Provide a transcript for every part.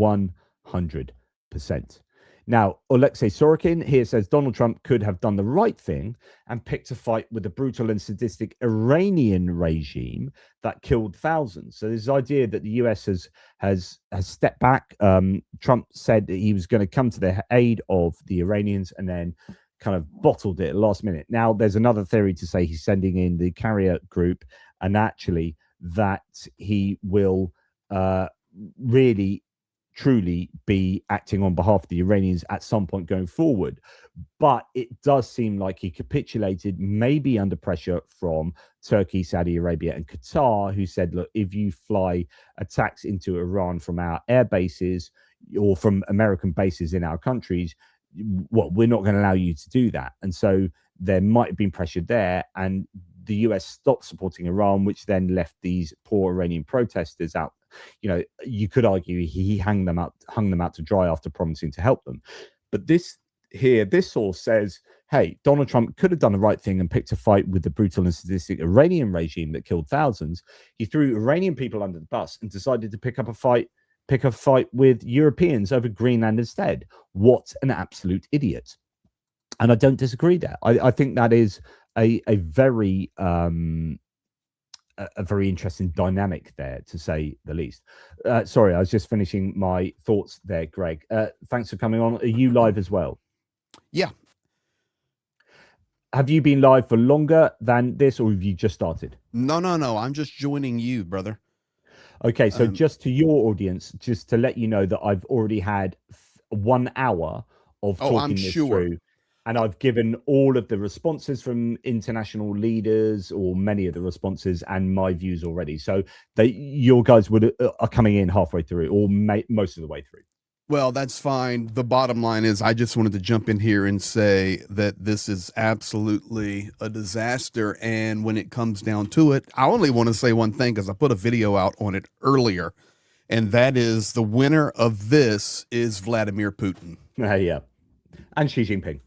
100%. Now, Alexei Sorokin here says Donald Trump could have done the right thing and picked a fight with the brutal and sadistic Iranian regime that killed thousands. So this idea that the US has stepped back. Trump said that he was going to come to the aid of the Iranians and then kind of bottled it at the last minute. Now, there's another theory to say he's sending in the carrier group and actually that he will really truly be acting on behalf of the Iranians at some point going forward. But it does seem like he capitulated, maybe under pressure from Turkey, Saudi Arabia, and Qatar, who said, look, if you fly attacks into Iran from our air bases or from American bases in our countries, well, we're not going to allow you to do that. And so there might have been pressure there, and the US stopped supporting Iran, which then left these poor Iranian protesters out. You know, you could argue he hung them out to dry after promising to help them. But this source says, hey, Donald Trump could have done the right thing and picked a fight with the brutal and sadistic Iranian regime that killed thousands. He threw Iranian people under the bus and decided to pick a fight with Europeans over Greenland instead. What an absolute idiot. And I don't disagree there. I think that is a very interesting dynamic there, to say the least. Sorry, I was just finishing my thoughts there, Greg. Thanks for coming on. Are you live as well? Yeah. Have you been live for longer than this, or have you just started? No. I'm just joining you, brother. Okay, so just to your audience, just to let you know that I've already had 1 hour of talking this through. And I've given all of the responses from international leaders, or many of the responses, and my views already. So your guys are coming in halfway through, or most of the way through. Well, that's fine. The bottom line is I just wanted to jump in here and say that this is absolutely a disaster. And when it comes down to it, I only want to say one thing, because I put a video out on it earlier, and that is the winner of this is Vladimir Putin. Yeah. And Xi Jinping.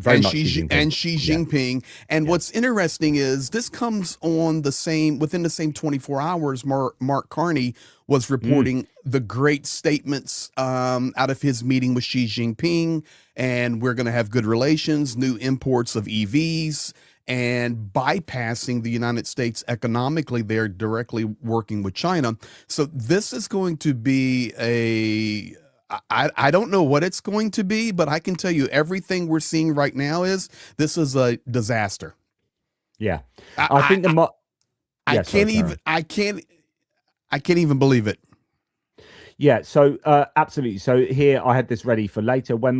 Xi Jinping. And what's interesting is this comes on within the same 24 hours. Mark Carney was reporting the great statements out of his meeting with Xi Jinping, and we're going to have good relations, new imports of EVs, and bypassing the United States economically. They're directly working with China. So this is going to be I don't know what it's going to be, but I can tell you everything we're seeing right now is this is a disaster. Yeah. I can't even believe it. Yeah, so absolutely. So here I had this ready for later. When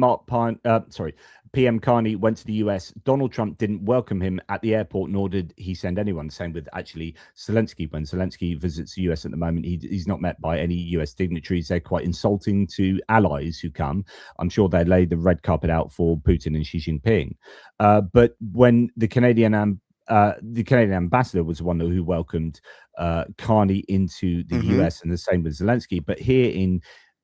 PM Carney went to the US, Donald Trump didn't welcome him at the airport, nor did he send anyone. Same with actually Zelensky. When Zelensky visits the US at the moment, he's not met by any US dignitaries. They're quite insulting to allies who come. I'm sure they laid the red carpet out for Putin and Xi Jinping. But when the Canadian ambassador was the one who welcomed Carney into the US, and the same with Zelensky. But here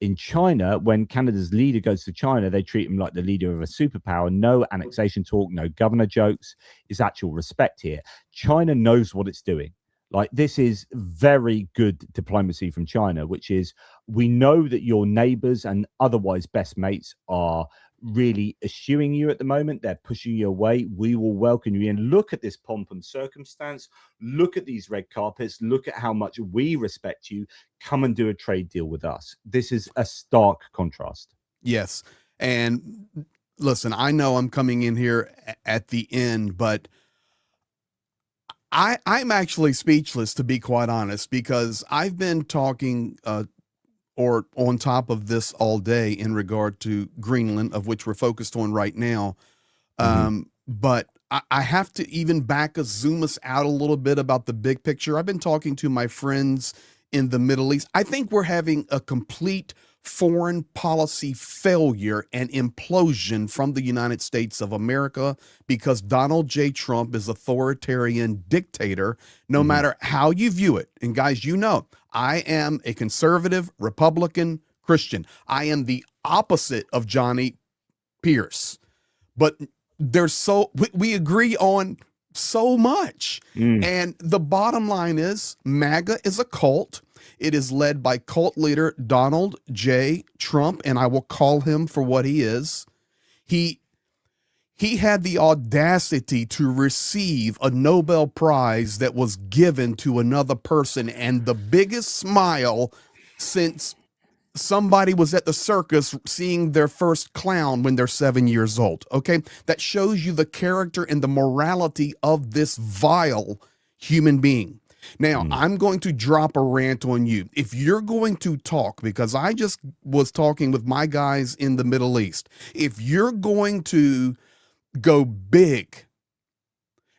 in China, when Canada's leader goes to China, they treat him like the leader of a superpower. No annexation talk, no governor jokes. It's actual respect here. China knows what it's doing. Like, this is very good diplomacy from China, which is, we know that your neighbors and otherwise best mates are really eschewing you at the moment. They're pushing you away. We will welcome you in. Look at this pomp and circumstance. Look at these red carpets. Look at how much we respect you. Come and do a trade deal with us. This is a stark contrast. Yes. And listen, I know I'm coming in here at the end, but I'm actually speechless, to be quite honest, because I've been talking or on top of this all day in regard to Greenland, of which we're focused on right now. But I have to even zoom us out a little bit about the big picture. I've been talking to my friends in the Middle East. I think we're having a complete foreign policy failure and implosion from the United States of America, because Donald J. Trump is authoritarian dictator, no matter how you view it. And guys, you know, I am a conservative, Republican, Christian. I am the opposite of Johnny Pierce, but we agree on so much. And the bottom line is MAGA is a cult. It is led by cult leader Donald J. Trump, and I will call him for what he is. He had the audacity to receive a Nobel Prize that was given to another person, and the biggest smile since somebody was at the circus seeing their first clown when they're 7 years old. Okay, that shows you the character and the morality of this vile human being. Now, I'm going to drop a rant on you. If you're going to talk, because I just was talking with my guys in the Middle East, if you're going to go big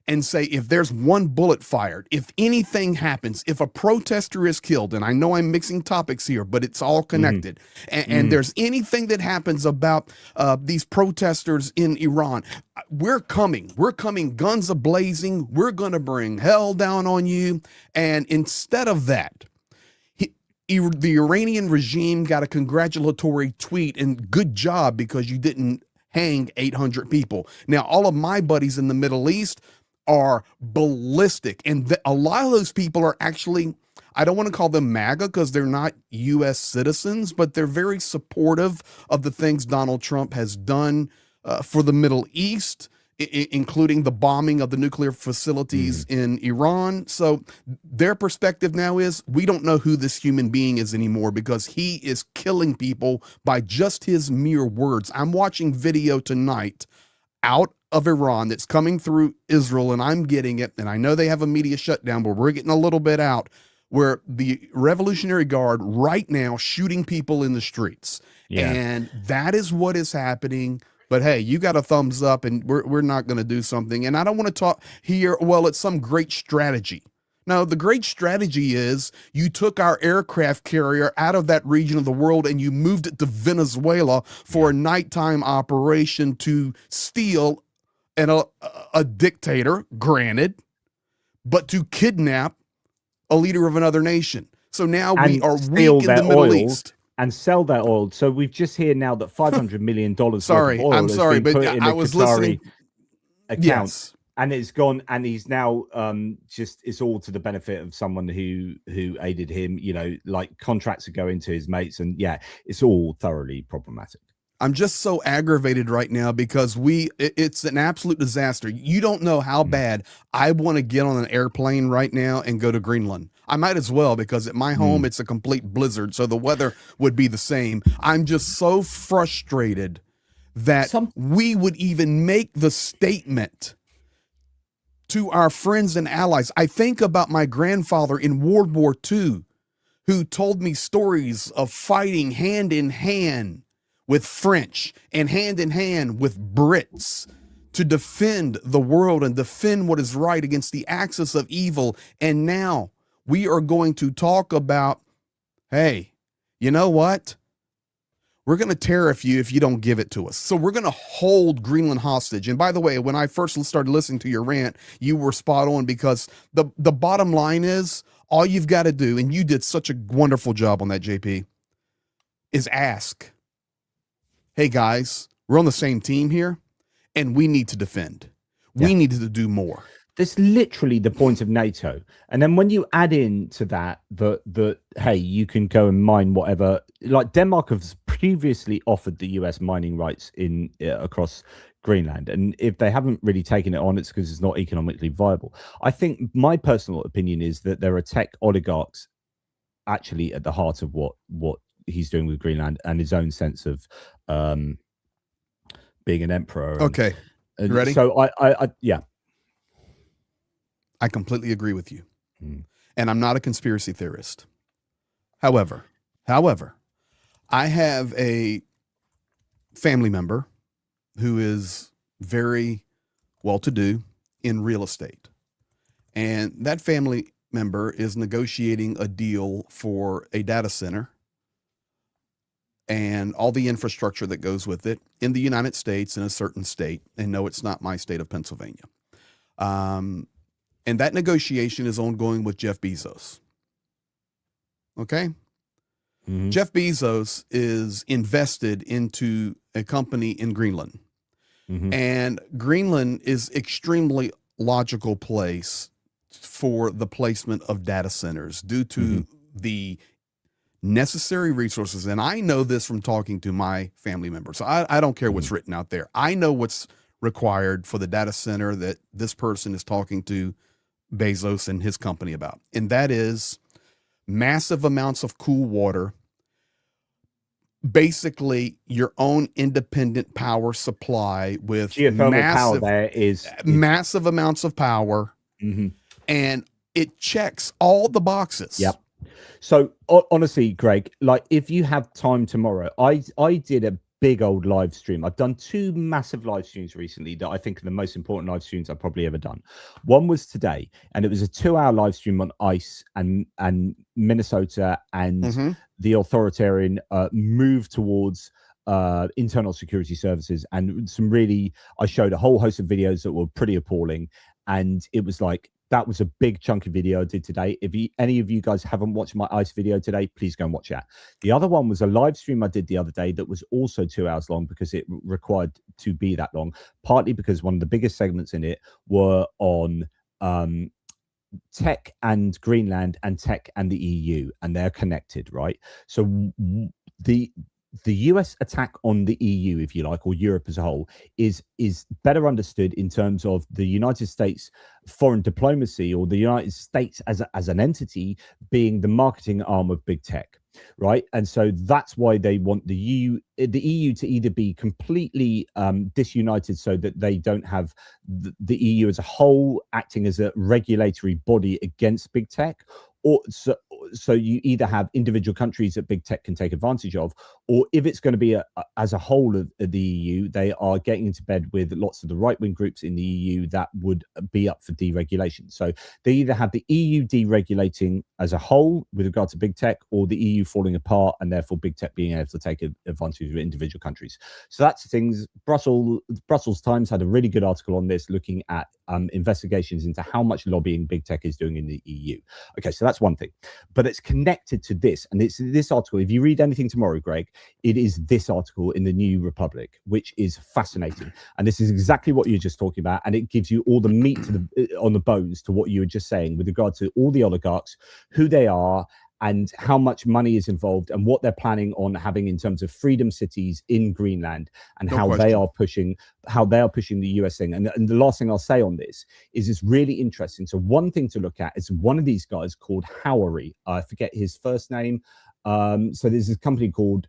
and say, if there's one bullet fired, if anything happens, if a protester is killed, and I know I'm mixing topics here, but it's all connected, and there's anything that happens about these protesters in Iran, we're coming, guns a-blazing, we're going to bring hell down on you. And instead of that, the Iranian regime got a congratulatory tweet, and good job, because you didn't hang 800 people. Now, all of my buddies in the Middle East are ballistic, and a lot of those people are actually, I don't want to call them MAGA because they're not U.S. citizens, but they're very supportive of the things Donald Trump has done for the Middle East, including the bombing of the nuclear facilities in Iran. So their perspective now is, we don't know who this human being is anymore, because he is killing people by just his mere words. I'm watching video tonight out of Iran that's coming through Israel, and I'm getting it, and I know they have a media shutdown, but we're getting a little bit out, where the Revolutionary Guard right now shooting people in the streets. And that is what is happening. But hey, you got a thumbs up, and we're not going to do something. And I don't want to talk here, well, it's some great strategy. No, the great strategy is you took our aircraft carrier out of that region of the world and you moved it to Venezuela for a nighttime operation to steal a dictator, granted, but to kidnap a leader of another nation. So now we are weak in the Middle East. And sell that oil. So we've just heard now that $500 million sorry, worth of oil I'm sorry, but I was listening. Account. Yes. And it's gone, and he's now just, it's all to the benefit of someone who aided him, you know, like contracts are going to his mates, and yeah, it's all thoroughly problematic. I'm just so aggravated right now because it's an absolute disaster. You don't know how bad I want to get on an airplane right now and go to Greenland. I might as well, because at my home, it's a complete blizzard. So the weather would be the same. I'm just so frustrated that we would even make the statement to our friends and allies. I think about my grandfather in World War II, who told me stories of fighting hand in hand with French and hand in hand with Brits to defend the world and defend what is right against the axis of evil. And now we are going to talk about, hey, you know what? We're going to tariff you if you don't give it to us. So we're going to hold Greenland hostage. And by the way, when I first started listening to your rant, you were spot on, because the bottom line is, all you've got to do, and you did such a wonderful job on that, JP, is ask, hey guys, we're on the same team here, and we need to defend. We need to do more. That's literally the point of NATO. And then when you add in to that, hey, you can go and mine whatever, like Denmark has previously offered the US mining rights in across Greenland. And if they haven't really taken it on, it's because it's not economically viable. I think my personal opinion is that there are tech oligarchs actually at the heart of what he's doing with Greenland and his own sense of being an emperor. Okay. You ready? So yeah. I completely agree with you. And I'm not a conspiracy theorist. However, I have a family member who is very well-to-do in real estate. And that family member is negotiating a deal for a data center and all the infrastructure that goes with it in the United States, in a certain state. And no, it's not my state of Pennsylvania. And that negotiation is ongoing with Jeff Bezos. Okay? Jeff Bezos is invested into a company in Greenland. And Greenland is extremely logical place for the placement of data centers due to the necessary resources, and I know this from talking to my family members. I don't care what's written out there. I know what's required for the data center that this person is talking to Bezos and his company about, and that is massive amounts of cool water, basically your own independent power supply with Geothermal power there is massive amounts of power, and it checks all the boxes. Yep. So honestly, Greg, like if you have time tomorrow, I did a big old live stream. I've done 2 massive live streams recently that I think are the most important live streams I've probably ever done. One was today, and it was a 2-hour live stream on ICE and Minnesota and the authoritarian move towards internal security services, and I showed a whole host of videos that were pretty appalling, and it was like, that was a big chunky video I did today. If any of you guys haven't watched my ICE video today, please go and watch that. The other one was a live stream I did the other day that was also 2 hours long because it required to be that long, partly because one of the biggest segments in it were on tech and Greenland and tech and the EU, and they're connected, right? So the US attack on the EU, if you like, or Europe as a whole, is better understood in terms of the United States foreign diplomacy, or the United States as an entity being the marketing arm of big tech, right? And so that's why they want the EU to either be completely disunited, so that they don't have the EU as a whole acting as a regulatory body against big tech, or so you either have individual countries that big tech can take advantage of, or if it's going to be as a whole of the EU, they are getting into bed with lots of the right-wing groups in the EU that would be up for deregulation. So they either have the EU deregulating as a whole with regard to big tech, or the EU falling apart and therefore big tech being able to take advantage of individual countries. So that's the things. Brussels Times had a really good article on this, looking at investigations into how much lobbying big tech is doing in the EU. Okay, so that's one thing. But it's connected to this, and it's this article. If you read anything tomorrow, Greg, it is this article in the New Republic, which is fascinating. And this is exactly what you're just talking about, and it gives you all the meat on the bones to what you were just saying with regard to all the oligarchs, who they are, and how much money is involved, and what they're planning on having in terms of freedom cities in Greenland, and how they are pushing the US thing. And the last thing I'll say on this is it's really interesting. So one thing to look at is one of these guys called Howery. I forget his first name. So there's this company called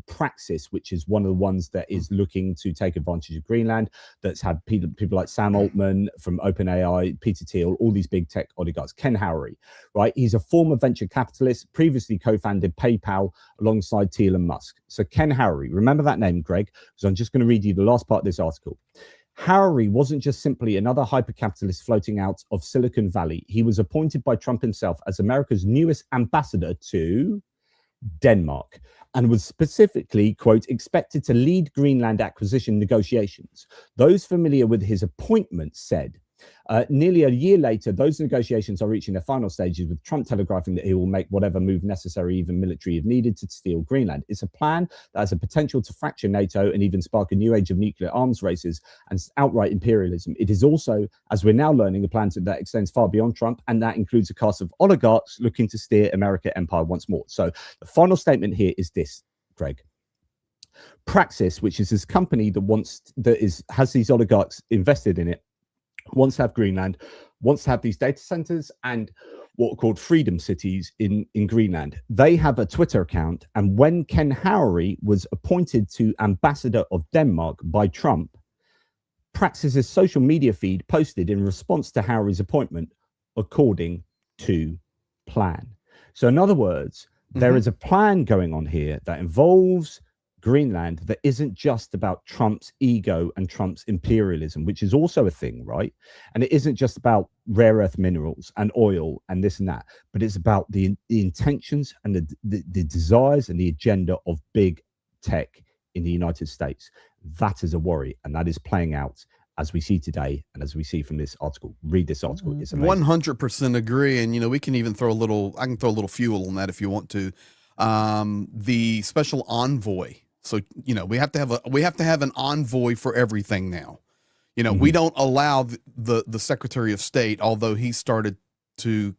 Praxis, which is one of the ones that is looking to take advantage of Greenland, that's had people like Sam Altman from OpenAI, Peter Thiel, all these big tech oligarchs. Ken Howery, right? He's a former venture capitalist, previously co-founded PayPal alongside Thiel and Musk. So Ken Howery, remember that name, Greg? So I'm just going to read you the last part of this article. Howery wasn't just simply another hyper-capitalist floating out of Silicon Valley. He was appointed by Trump himself as America's newest ambassador to Denmark, and was specifically, quote, expected to lead Greenland acquisition negotiations. Those familiar with his appointment said, nearly a year later, those negotiations are reaching their final stages, with Trump telegraphing that he will make whatever move necessary, even military if needed, to steal Greenland. It's a plan that has a potential to fracture NATO and even spark a new age of nuclear arms races and outright imperialism. It is also, as we're now learning, a plan that extends far beyond Trump, and that includes a cast of oligarchs looking to steer America empire once more. So the final statement here is this, Greg. Praxis, which is this company that has these oligarchs invested in it, wants to have Greenland, wants to have these data centers and what are called freedom cities in Greenland. They have a Twitter account, and when Ken Howery was appointed to ambassador of Denmark by Trump, Praxis's social media feed posted in response to Howery's appointment, according to plan. So in other words, there is a plan going on here that involves Greenland that isn't just about Trump's ego and Trump's imperialism, which is also a thing, right? And it isn't just about rare earth minerals and oil and this and that, but it's about the intentions and the desires and the agenda of big tech in the United States. That is a worry, and that is playing out as we see today, and as we see from this article. Read this article. It's amazing. 100% agree. And, we can even throw I can throw a little fuel on that if you want to. The special envoy. So, we have to have an envoy for everything now. We don't allow the Secretary of State, although he started to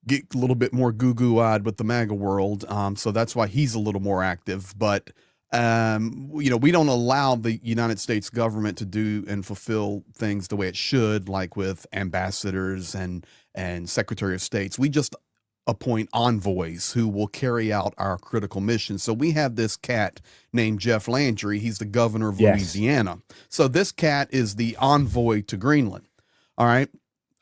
get a little bit more goo-goo-eyed with the MAGA world. So that's why he's a little more active. But, you know, we don't allow the United States government to do and fulfill things the way it should, like with ambassadors and Secretary of States. We just appoint envoys who will carry out our critical mission. So we have this cat named Jeff Landry. He's the governor of Louisiana. So this cat is the envoy to Greenland. All right.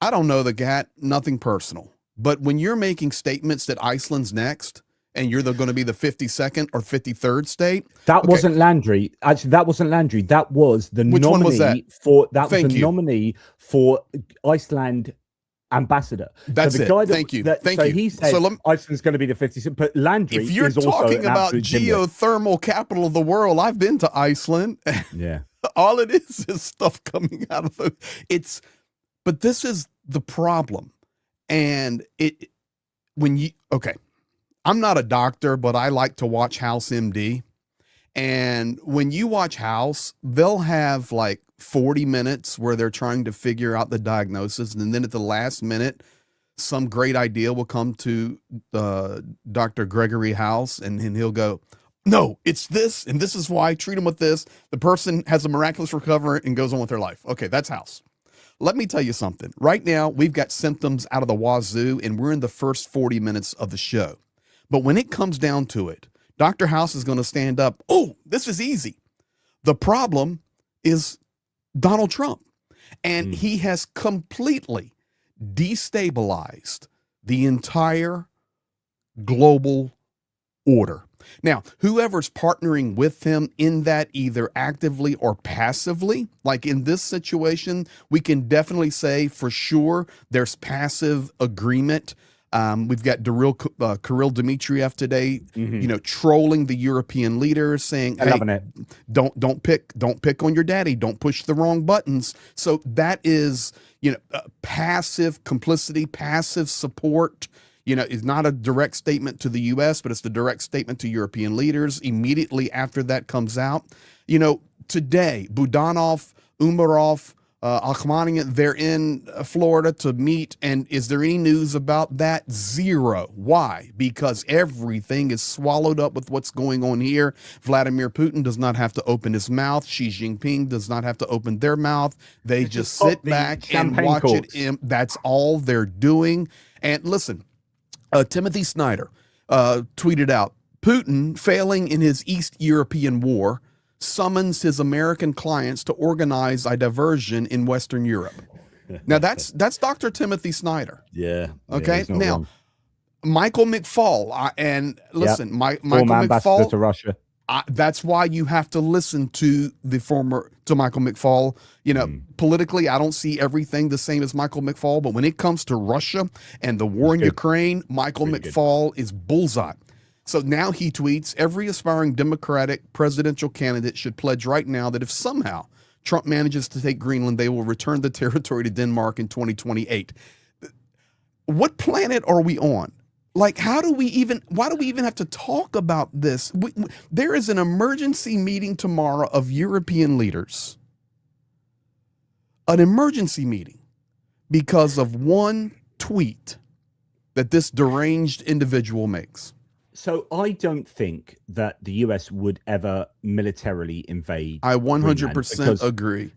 I don't know the cat, nothing personal. But when you're making statements that Iceland's next and you're going to be the 52nd or 53rd state. That wasn't Landry. Actually, that wasn't Landry. That was the Which nominee one was that? For that was the nominee for Iceland ambassador. That's so the it. Guy Thank you. So he said Iceland's going to be the 52nd, but Landry if you're is also talking about geothermal geothermal capital of the world, I've been to Iceland. Yeah. All it is stuff coming out of it. But this is the problem. And I'm not a doctor, but I like to watch House MD. And when you watch House, they'll have like 40 minutes where they're trying to figure out the diagnosis. And then at the last minute, some great idea will come to Dr. Gregory House, and he'll go, no, it's this, and this is why, treat them with this. The person has a miraculous recovery and goes on with their life. Okay, that's House. Let me tell you something. Right now, we've got symptoms out of the wazoo, and we're in the first 40 minutes of the show. But when it comes down to it, Dr. House is going to stand up. Oh, this is easy. The problem is Donald Trump, and he has completely destabilized the entire global order. Now, whoever's partnering with him in that, either actively or passively, like in this situation, we can definitely say for sure there's passive agreement. We've got Kirill Dmitriev today, you know, trolling the European leaders, saying, "Hey, don't pick on your daddy, don't push the wrong buttons." So that is, you know, passive complicity, passive support. You know, it's not a direct statement to the U.S., but it's the direct statement to European leaders. Immediately after that comes out, you know, today, Budanov, Umarov, Khamenei, they're in Florida to meet. And is there any news about that? Zero. Why? Because everything is swallowed up with what's going on here. Vladimir Putin does not have to open his mouth. Xi Jinping does not have to open their mouth. They just sit back and watch it. That's all they're doing. And listen, Timothy Snyder tweeted out, Putin, failing in his East European war, summons his American clients to organize a diversion in Western Europe. Now, that's Dr. Timothy Snyder. Yeah. Okay. Yeah, now, wrong. Michael McFaul, and listen, Michael former ambassador McFaul to Russia. That's why you have to listen to Michael McFaul. You know, politically, I don't see everything the same as Michael McFaul, but when it comes to Russia and the war in Ukraine, Michael McFaul is bullseye. So now he tweets, every aspiring Democratic presidential candidate should pledge right now that if somehow Trump manages to take Greenland, they will return the territory to Denmark in 2028. What planet are we on? Like, why do we even have to talk about this? There is an emergency meeting tomorrow of European leaders. An emergency meeting because of one tweet that this deranged individual makes. So I don't think that the US would ever militarily invade. I 100% agree.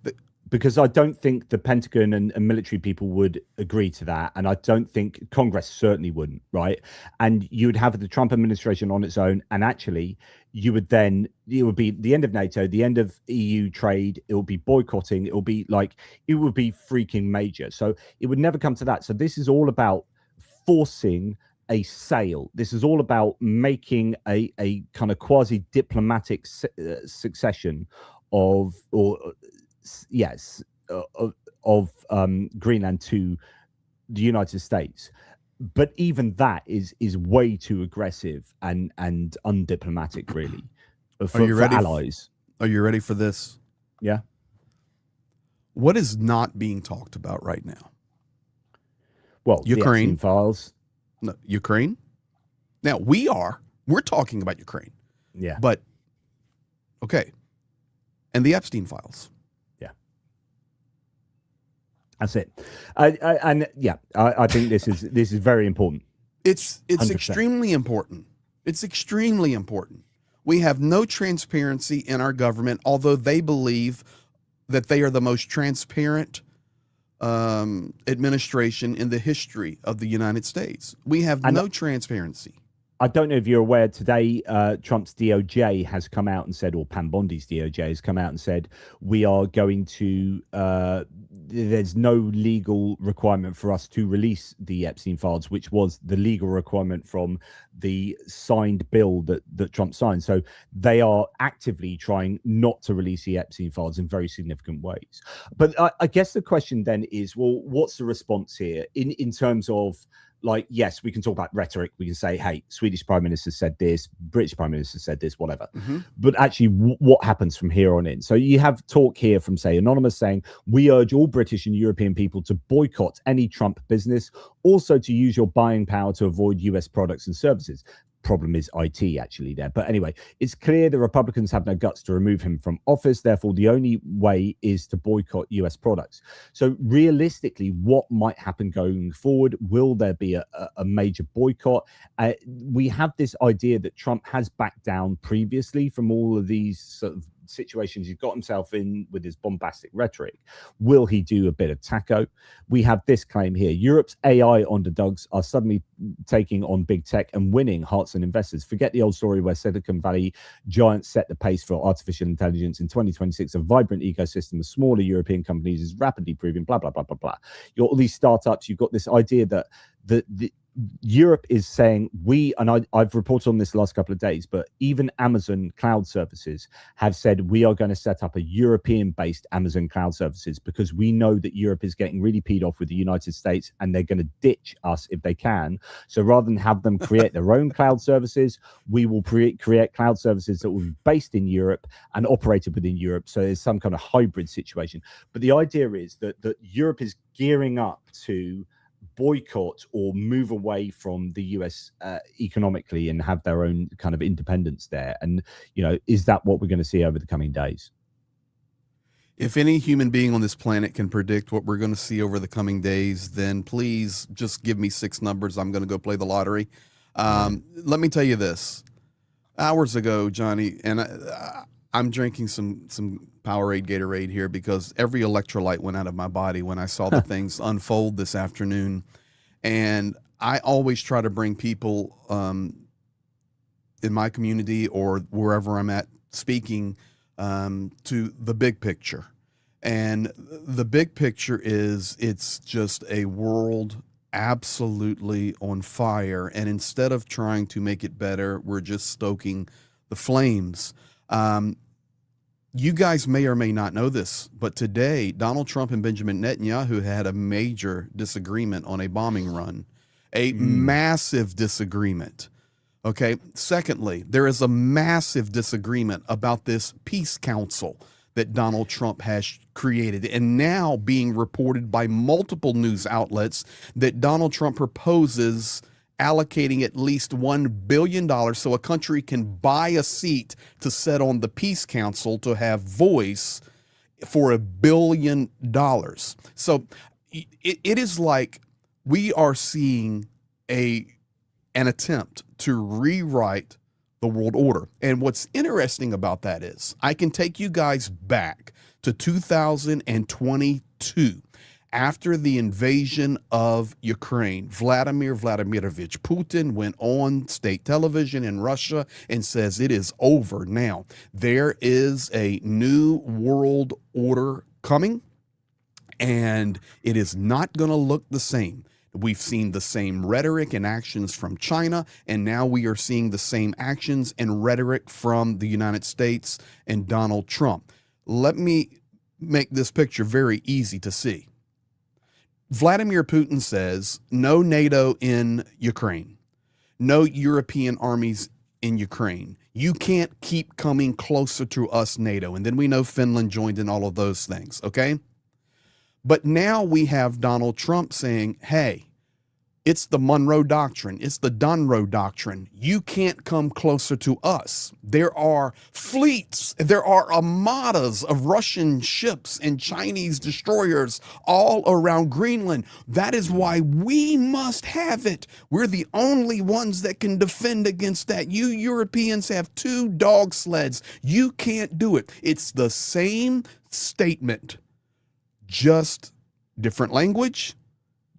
Because I don't think the Pentagon and military people would agree to that. And I don't think Congress certainly wouldn't, right? And you would have the Trump administration on its own. And actually, it would be the end of NATO, the end of EU trade. It will be boycotting. It will be freaking major. So it would never come to that. So this is all about forcing a sale. This is all about making a kind of quasi-diplomatic succession of Greenland to the United States. But even that is way too aggressive and undiplomatic, really, for allies. Are you ready for this? Yeah. What is not being talked about right now? Well, Ukraine. The Epstein files. No, Ukraine. Now we're talking about Ukraine. Yeah. But okay. And the Epstein files. That's it. I think this is very important. It's 100%. extremely important. It's extremely important. We have no transparency in our government, although they believe that they are the most transparent administration in the history of the United States. We have no transparency. I don't know if you're aware today, Trump's DOJ has come out and said, or Pam Bondi's DOJ has come out and said, we are going to, there's no legal requirement for us to release the Epstein files, which was the legal requirement from the signed bill that Trump signed. So they are actively trying not to release the Epstein files in very significant ways. But I guess the question then is, well, what's the response here in terms of, like, yes, we can talk about rhetoric. We can say, hey, Swedish Prime Minister said this, British Prime Minister said this, whatever. But actually, what happens from here on in? So you have talk here from, say, Anonymous saying, we urge all British and European people to boycott any Trump business, also to use your buying power to avoid US products and services. Problem is IT actually there. But anyway, it's clear the Republicans have no guts to remove him from office. Therefore, the only way is to boycott US products. So realistically, what might happen going forward? Will there be a major boycott? We have this idea that Trump has backed down previously from all of these sort of situations he's got himself in with his bombastic rhetoric. Will he do a bit of taco? We have this claim here. Europe's AI underdogs are suddenly taking on big tech and winning hearts and investors. Forget the old story where Silicon Valley giants set the pace for artificial intelligence. In 2026, a vibrant ecosystem of smaller European companies is rapidly proving blah, blah, blah, blah, blah. You've got all these startups. You've got this idea that the Europe is saying I've reported on this the last couple of days, but even Amazon cloud services have said we are going to set up a European-based Amazon cloud services because we know that Europe is getting really peed off with the United States and they're going to ditch us if they can. So rather than have them create their own cloud services, we will create cloud services that will be based in Europe and operated within Europe. So there's some kind of hybrid situation. But the idea is that Europe is gearing up to boycott or move away from the US economically and have their own kind of independence there. And, you know, is that what we're going to see over the coming days? If any human being on this planet can predict what we're going to see over the coming days, then please just give me 6 numbers. I'm going to go play the lottery. Let me tell you this. Hours ago, Johnny, and I'm drinking some Powerade Gatorade here because every electrolyte went out of my body when I saw the things unfold this afternoon. And I always try to bring people in my community or wherever I'm at speaking to the big picture. And the big picture is it's just a world absolutely on fire. And instead of trying to make it better, we're just stoking the flames. You guys may or may not know this, but today, Donald Trump and Benjamin Netanyahu had a major disagreement on a bombing run, a massive disagreement. Okay. Secondly, there is a massive disagreement about this peace council that Donald Trump has created, and now being reported by multiple news outlets that Donald Trump proposes allocating at least $1 billion so a country can buy a seat to sit on the Peace Council to have voice for $1 billion. So it is like we are seeing an attempt to rewrite the world order. And what's interesting about that is I can take you guys back to 2022. After the invasion of Ukraine, Vladimir Vladimirovich Putin went on state television in Russia and says it is over now. There is a new world order coming, and it is not going to look the same. We've seen the same rhetoric and actions from China, and now we are seeing the same actions and rhetoric from the United States and Donald Trump. Let me make this picture very easy to see. Vladimir Putin says no NATO in Ukraine, no European armies in Ukraine. You can't keep coming closer to us, NATO. And then we know Finland joined in all of those things, okay? But now we have Donald Trump saying, hey, it's the Monroe Doctrine. It's the Dunroe Doctrine. You can't come closer to us. There are fleets. There are armadas of Russian ships and Chinese destroyers all around Greenland. That is why we must have it. We're the only ones that can defend against that. You Europeans have 2 dog sleds. You can't do it. It's the same statement, just different language,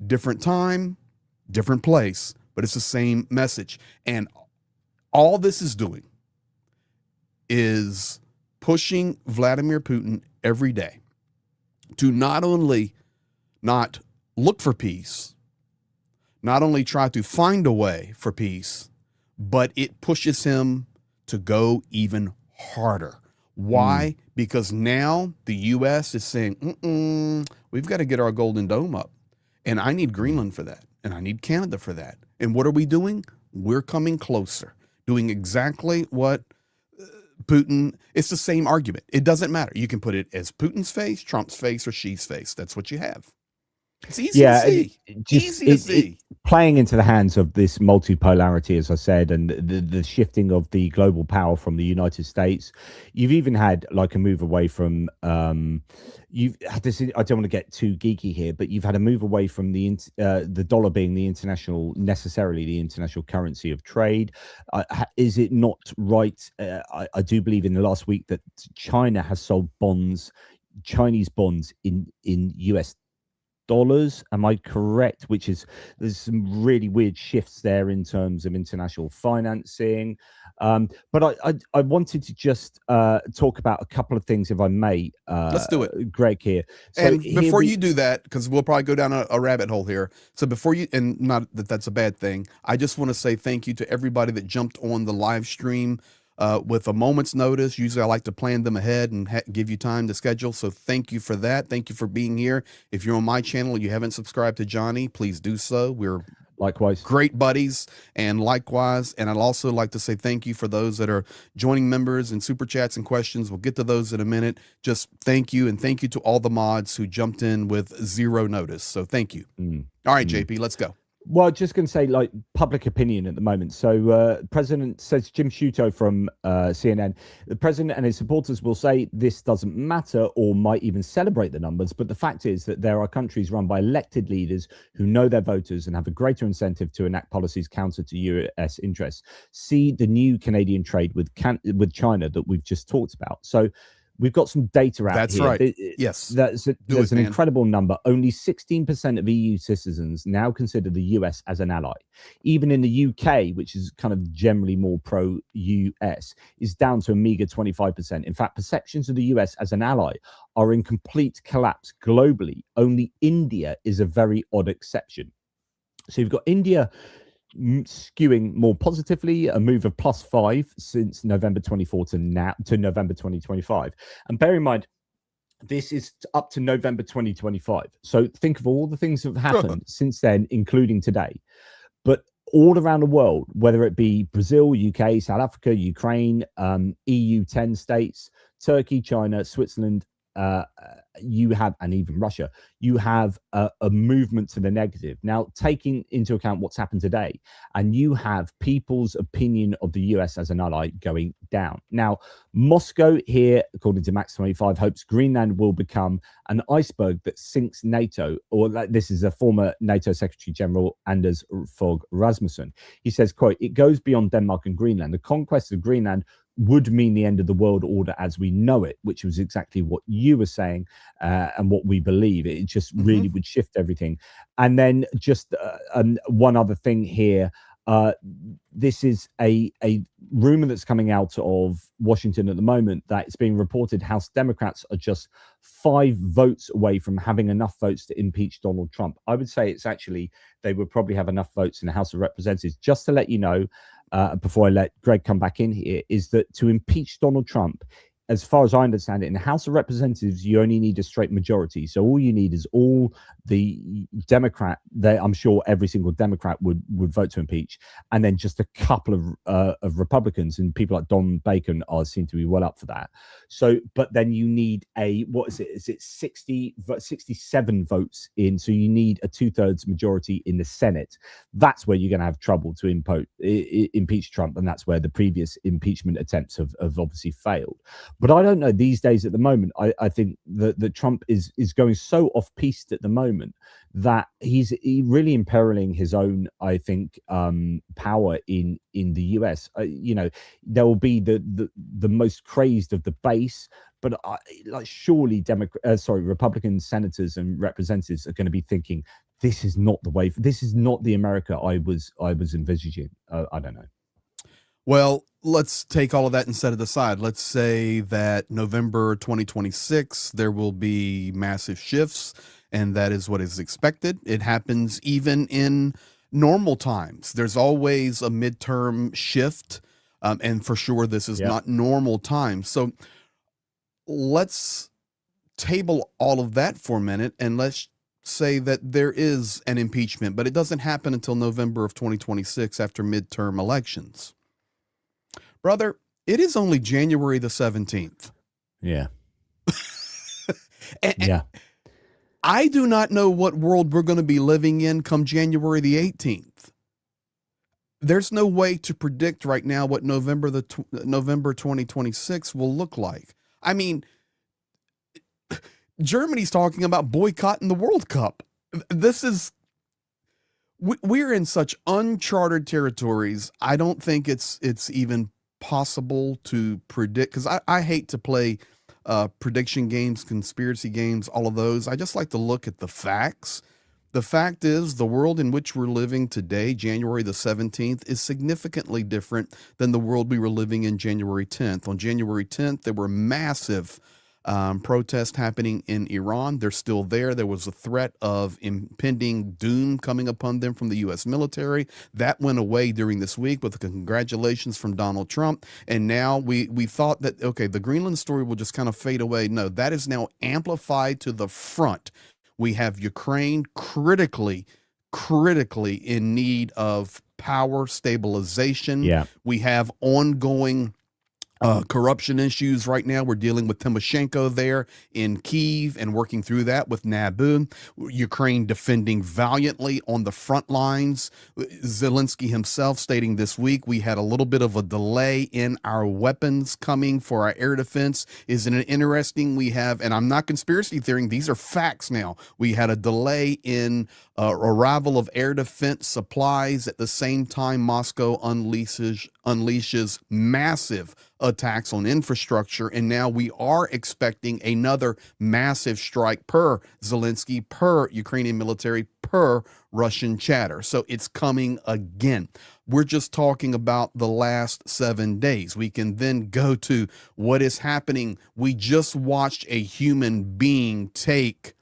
different time, different place, but it's the same message. And all this is doing is pushing Vladimir Putin every day to not only not look for peace, not only try to find a way for peace, but it pushes him to go even harder. Why? Because now the U.S. is saying, we've got to get our Golden Dome up. And I need Greenland for that. And I need Canada for that. And what are we doing? We're coming closer, doing exactly what Putin, it's the same argument. It doesn't matter. You can put it as Putin's face, Trump's face, or Xi's face. That's what you have. It's easy to see. Easy to see. Playing into the hands of this multipolarity, as I said, and the shifting of the global power from the United States. You've even had like a move away from, you've had this, I don't want to get too geeky here, but you've had a move away from the dollar being necessarily the international currency of trade. Is it not right? I do believe in the last week that China has sold Chinese bonds in US dollars. Am I correct? Which is, there's some really weird shifts there in terms of international financing. But I wanted to just talk about a couple of things, if I may. Let's do it, Greg. Here. So and before you do that, because we'll probably go down a rabbit hole here. So before you, and not that that's a bad thing, I just want to say thank you to everybody that jumped on the live stream with a moment's notice. Usually I like to plan them ahead and give you time to schedule. So thank you for that. Thank you for being here. If you're on my channel and you haven't subscribed to Johnny, please do so. We're likewise great buddies, and likewise. And I'd also like to say thank you for those that are joining members and super chats and questions. We'll get to those in a minute. Just thank you. And thank you to all the mods who jumped in with zero notice. So thank you. All right, JP, let's go. Well, just going to say, like, public opinion at the moment. So President says, Jim Sciutto from CNN, the president and his supporters will say this doesn't matter or might even celebrate the numbers. But the fact is that there are countries run by elected leaders who know their voters and have a greater incentive to enact policies counter to US interests. See the new Canadian trade with China that we've just talked about. So we've got some data out That's here. right. Yes. There's an incredible number. Only 16% of EU citizens now consider the US as an ally. Even in the UK, which is kind of generally more pro-US, is down to a meager 25%. In fact, perceptions of the US as an ally are in complete collapse globally. Only India is a very odd exception. So you've got India skewing more positively, a move of +5 since November 24 to November 2025. And bear in mind, this is up to November 2025. So think of all the things that have happened since then, including today. But all around the world, whether it be Brazil, UK, South Africa, Ukraine, EU 10 states, Turkey, China, Switzerland, you have, and even Russia, you have a movement to the negative. Now, taking into account what's happened today, and you have people's opinion of the US as an ally going down. Now, Moscow here, according to Max 25, hopes Greenland will become an iceberg that sinks NATO, or this is a former NATO Secretary General Anders Fogh Rasmussen. He says, quote, it goes beyond Denmark and Greenland. The conquest of Greenland would mean the end of the world order as we know it, which was exactly what you were saying and what we believe. It just really would shift everything. And then just one other thing here. This is a rumor that's coming out of Washington at the moment that it's being reported House Democrats are just 5 votes away from having enough votes to impeach Donald Trump. I would say it's actually, they would probably have enough votes in the House of Representatives. Just to let you know, before I let Greg come back in here, is that to impeach Donald Trump as far as I understand it, in the House of Representatives, you only need a straight majority. So all you need is all the Democrat. I'm sure every single Democrat would vote to impeach, and then just a couple of Republicans, and people like Don Bacon seem to be well up for that. So, but then you need what is it? Is it 67 votes in? So you need a 2/3 majority in the Senate. That's where you're going to have trouble to impeach Trump, and that's where the previous impeachment attempts have obviously failed. But I don't know these days at the moment. I think that Trump is going so off piste at the moment that he's really imperiling his own, I think, power in the US. There will be the most crazed of the base, but surely Republican senators and representatives are going to be thinking, this is not the way. This is not the America I was envisaging. I don't know. Well, let's take all of that and set it aside. Let's say that November 2026, there will be massive shifts, and that is what is expected. It happens even in normal times. There's always a midterm shift, and for sure, this is not normal times. So let's table all of that for a minute, and let's say that there is an impeachment, but it doesn't happen until November of 2026 after midterm elections. Brother, it is only January the 17th. Yeah. and I do not know what world we're going to be living in come January the 18th. There's no way to predict right now what November 2026 will look like. I mean, Germany's talking about boycotting the World Cup. We're in such uncharted territories. I don't think it's even possible to predict, because I hate to play prediction games, conspiracy games, all of those. I just like to look at the facts. The fact is, the world in which we're living today, January the 17th, is significantly different than the world we were living in January 10th. On January 10th, there were massive protests happening in Iran. They're still there. There was a threat of impending doom coming upon them from the U.S. military. That went away during this week with the congratulations from Donald Trump. And now we thought that, okay, the Greenland story will just kind of fade away. No, that is now amplified to the front. We have Ukraine critically in need of power stabilization. Yeah. We have ongoing corruption issues right now. We're dealing with Tymoshenko there in Kyiv and working through that with Nabu. Ukraine defending valiantly on the front lines. Zelensky himself stating this week, we had a little bit of a delay in our weapons coming for our air defense. Isn't it interesting? We have, and I'm not conspiracy theorying, these are facts now. We had a delay in arrival of air defense supplies. At the same time, Moscow unleashes massive attacks on infrastructure, and now we are expecting another massive strike per Zelensky, per Ukrainian military, per Russian chatter. So it's coming again. We're just talking about the last 7 days. We can then go to what is happening. We just watched a human being take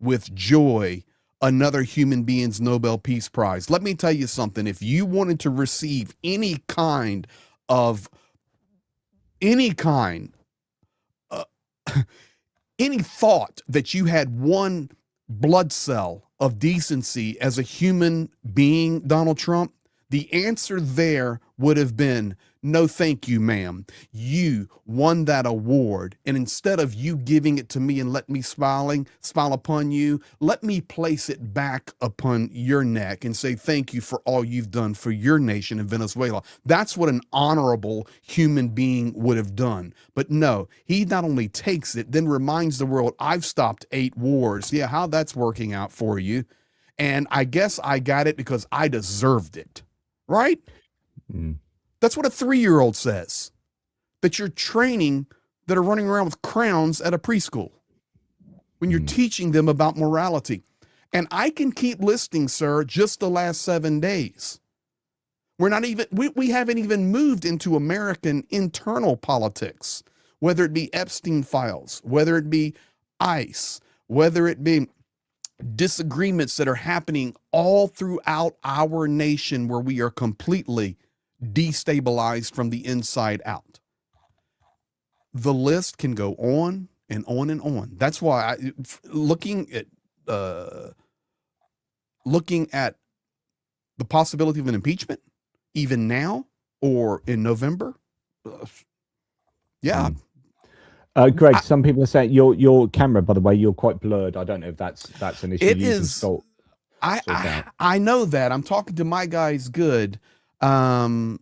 with joy another human being's Nobel Peace Prize. Let me tell you something. If you wanted to receive any thought that you had one blood cell of decency as a human being, Donald Trump, the answer there would have been, no, thank you, ma'am. You won that award. And instead of you giving it to me and let me smile upon you, let me place it back upon your neck and say, thank you for all you've done for your nation in Venezuela. That's what an honorable human being would have done. But no, he not only takes it, then reminds the world, I've stopped 8 wars. Yeah, how that's working out for you. And I guess I got it because I deserved it. Right? Mm. That's what a 3-year-old says, that you're training that are running around with crowns at a preschool when you're teaching them about morality. And I can keep listing, sir, just the last 7 days. We haven't even moved into American internal politics, whether it be Epstein files, whether it be ICE, whether it be disagreements that are happening all throughout our nation where we are completely destabilized from the inside out. the list can go on and on and on. That's why looking at the possibility of an impeachment, even now or in November, yeah. Greg, some people are saying your camera, by the way, you're quite blurred. I don't know if that's an issue. It is. I know that. I'm talking to my guys good. Are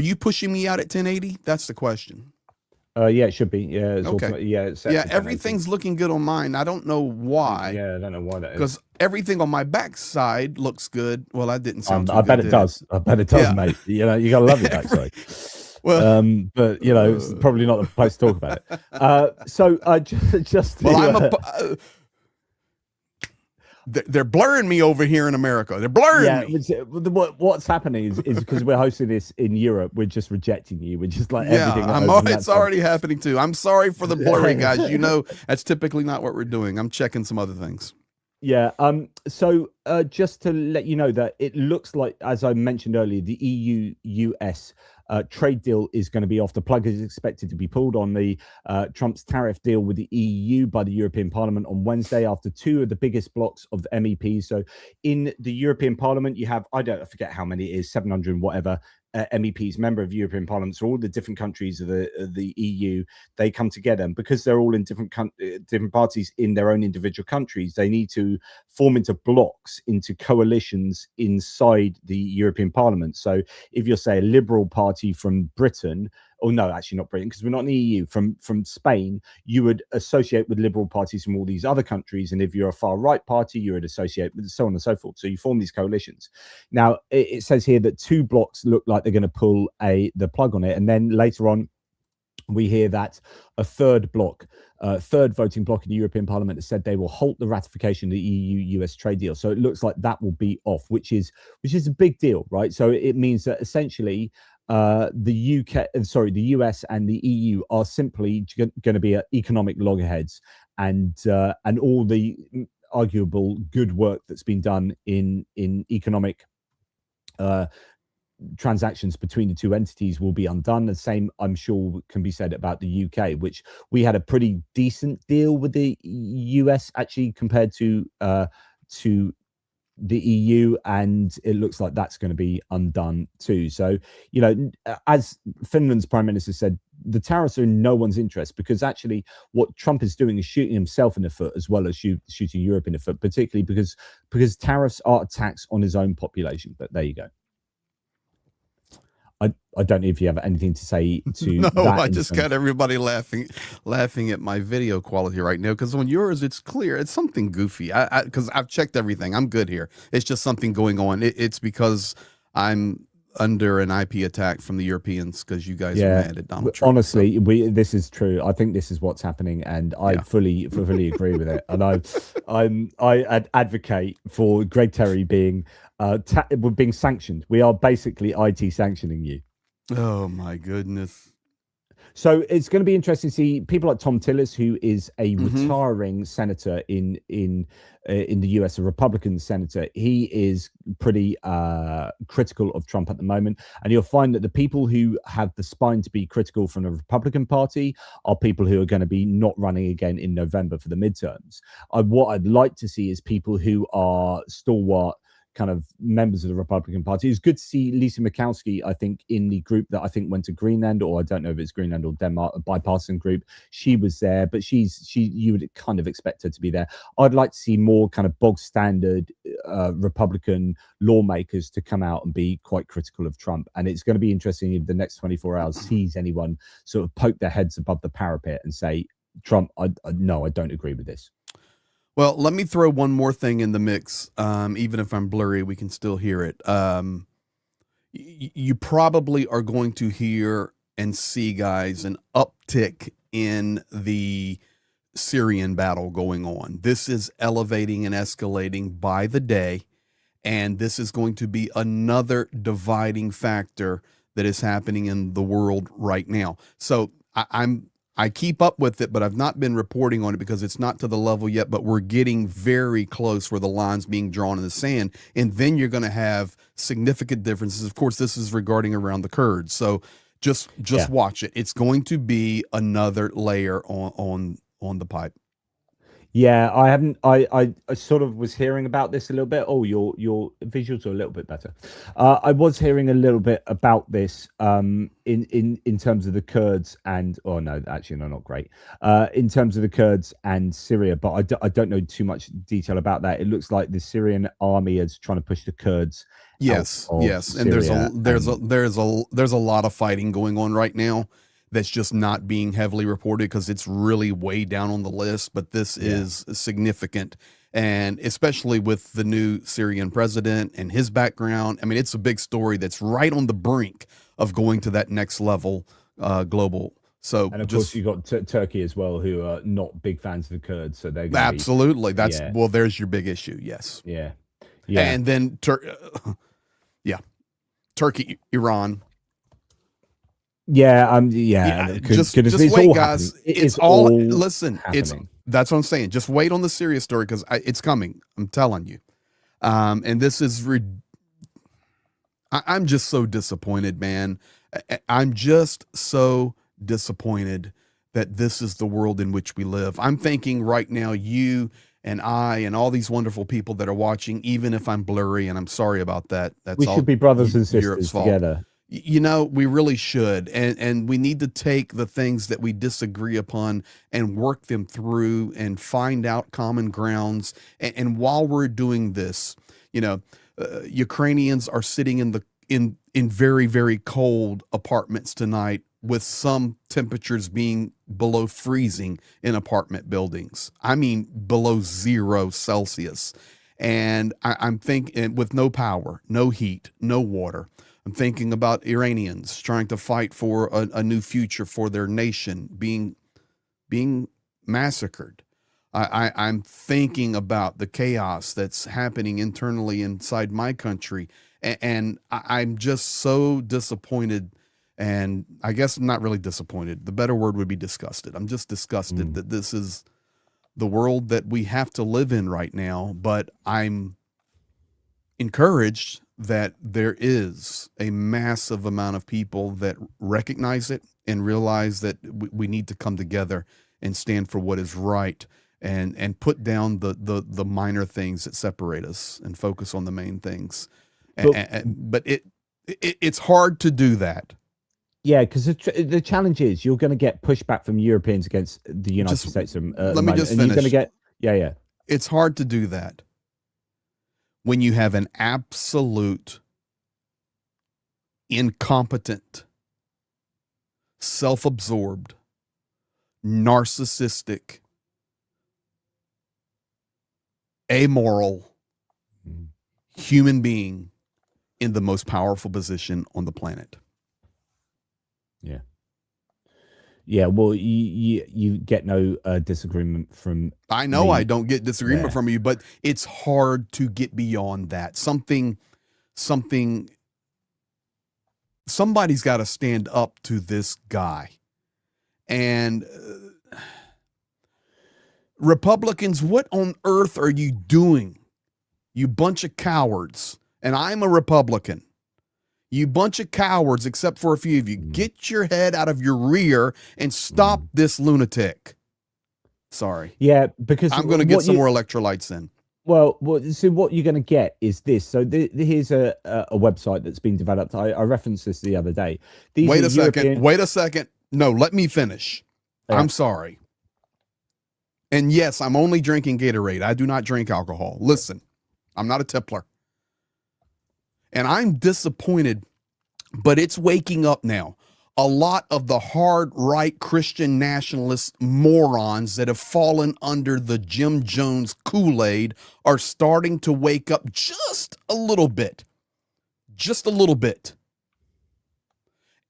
you pushing me out at 1080? That's the question. Yeah, it should be. Yeah. It's okay. It's everything's looking good on mine. I don't know why. Yeah, I don't know why that is. Because everything on my backside looks good. Well, that didn't sound too I good, bet it does. I bet it does, mate. You know, you gotta love your backside. Well, but you know, it's probably not the place to talk about it. They're blurring me over here in America. They're blurring me. What's happening is because we're hosting this in Europe, we're just rejecting you. We're just like everything. It's already happening too. I'm sorry for the blurring, guys. You know, that's typically not what we're doing. I'm checking some other things. Yeah. So just to let you know that it looks like, as I mentioned earlier, the EU-US trade deal is going to be off. The plug is expected to be pulled on the Trump's tariff deal with the EU by the European Parliament on Wednesday after two of the biggest blocks of MEPs. So in the European Parliament, you have, I forget how many it is, 700 whatever MEPs, member of European Parliament. So all the different countries of the EU, they come together, and because they're all in different parties in their own individual countries, they need to form into blocks, into coalitions inside the European Parliament. So if you're, say, a Liberal Party from Britain, or no, actually not Britain, because we're not in the EU, from Spain, you would associate with Liberal parties from all these other countries. And if you're a far right party, you would associate with so on and so forth. So you form these coalitions. Now, it says here that two blocks look like they're going to pull the plug on it. And then later on, we hear that a third voting bloc in the European Parliament has said they will halt the ratification of the EU-US trade deal. So it looks like that will be off, which is a big deal, right? So it means that essentially the US and the EU are simply going to be economic loggerheads, and all the arguable good work that's been done in economic transactions between the two entities will be undone. The same, I'm sure, can be said about the UK, which we had a pretty decent deal with the US actually compared to the EU, and it looks like that's going to be undone too. So, you know, as Finland's prime minister said, the tariffs are in no one's interest, because actually what Trump is doing is shooting himself in the foot as well as shooting Europe in the foot, particularly because tariffs are a tax on his own population. But there you go. I don't know if you have anything to say to no, that. I just got everybody laughing at my video quality right now, because on yours it's clear. It's something goofy. Because I've checked everything. I'm good here. It's just something going on. It's because I'm under an IP attack from the Europeans, because you guys are mad at Donald Trump. Honestly, this is true. I think this is what's happening, and I fully agree with it. And I advocate for Greg Terry being sanctioned. We are basically IT sanctioning you. Oh my goodness. So it's going to be interesting to see people like Tom Tillis, who is a retiring senator in the US, a Republican senator. He is pretty critical of Trump at the moment, and you'll find that the people who have the spine to be critical from the Republican Party are people who are going to be not running again in November for the midterms. What I'd like to see is people who are stalwart kind of members of the Republican Party. It's good to see Lisa Murkowski, I think, in the group that I think went to Greenland, or I don't know if it's Greenland or Denmark, a bipartisan group. She was there, but you would kind of expect her to be there. I'd like to see more kind of bog standard Republican lawmakers to come out and be quite critical of Trump. And it's going to be interesting if the next 24 hours sees anyone sort of poke their heads above the parapet and say, Trump, no, I don't agree with this. Well, let me throw one more thing in the mix. Even if I'm blurry, we can still hear it. You probably are going to hear and see, guys, an uptick in the Syrian battle going on. This is elevating and escalating by the day, and this is going to be another dividing factor that is happening in the world right now. So I keep up with it, but I've not been reporting on it because it's not to the level yet, but we're getting very close where the line's being drawn in the sand. And then you're going to have significant differences. Of course, this is regarding around the Kurds. So Just Yeah. watch it. It's going to be another layer on the pipe. Yeah, I haven't. I sort of was hearing about this a little bit. Oh, your visuals are a little bit better. I was hearing a little bit about this in terms of the Kurds and oh no, actually no, not great. In terms of the Kurds and Syria, but I don't know too much detail about that. It looks like the Syrian army is trying to push the Kurds. Yes, out of yes, and Syria there's a lot of fighting going on right now. That's just not being heavily reported because it's really way down on the list, but this is significant. And especially with the new Syrian president and his background, I mean, it's a big story that's right on the brink of going to that next level global. So, and of course, you got Turkey as well, who are not big fans of the Kurds, so they're gonna absolutely well, there's your big issue. Yes, yeah, and then Turkey, Iran. Just wait, guys. It's all listen. Happening. That's what I'm saying. Just wait on the serious story because it's coming. I'm telling you. And this is I'm just so disappointed, man. I'm just so disappointed that this is the world in which we live. I'm thinking right now, you and I and all these wonderful people that are watching, even if I'm blurry, and I'm sorry about that. We should be brothers and sisters together. You know, we really should. And we need to take the things that we disagree upon and work them through and find out common grounds. And while we're doing this, Ukrainians are sitting in very, very cold apartments tonight with some temperatures being below freezing in apartment buildings. I mean, below 0 Celsius. And I'm thinking with no power, no heat, no water. I'm thinking about Iranians trying to fight for a new future for their nation being massacred. I'm thinking about the chaos that's happening internally inside my country. And I'm just so disappointed. And I guess not really disappointed. The better word would be disgusted. I'm just disgusted that this is the world that we have to live in right now. But I'm encouraged that there is a massive amount of people that recognize it and realize that we need to come together and stand for what is right and put down the minor things that separate us and focus on the main things. But it's hard to do that. Yeah, because the challenge is you're going to get pushback from Europeans against the United States. Let me just finish. You're going to get, yeah. It's hard to do that when you have an absolute incompetent, self-absorbed, narcissistic, amoral human being in the most powerful position on the planet. Yeah, well, you get no disagreement from. I know I don't get disagreement from you, but it's hard to get beyond that. Somebody's got to stand up to this guy. And Republicans, what on earth are you doing? You bunch of cowards. And I'm a Republican. You bunch of cowards, except for a few of you. Get your head out of your rear and stop this lunatic. Sorry. Yeah, because I'm going to get some more electrolytes in. Well, so what you're going to get is this. So here's a website that's been developed. I referenced this the other day. Wait a second. No, let me finish. Yeah. I'm sorry. And yes, I'm only drinking Gatorade. I do not drink alcohol. Listen, I'm not a tippler. And I'm disappointed, but it's waking up now. A lot of the hard right Christian nationalist morons that have fallen under the Jim Jones Kool-Aid are starting to wake up just a little bit,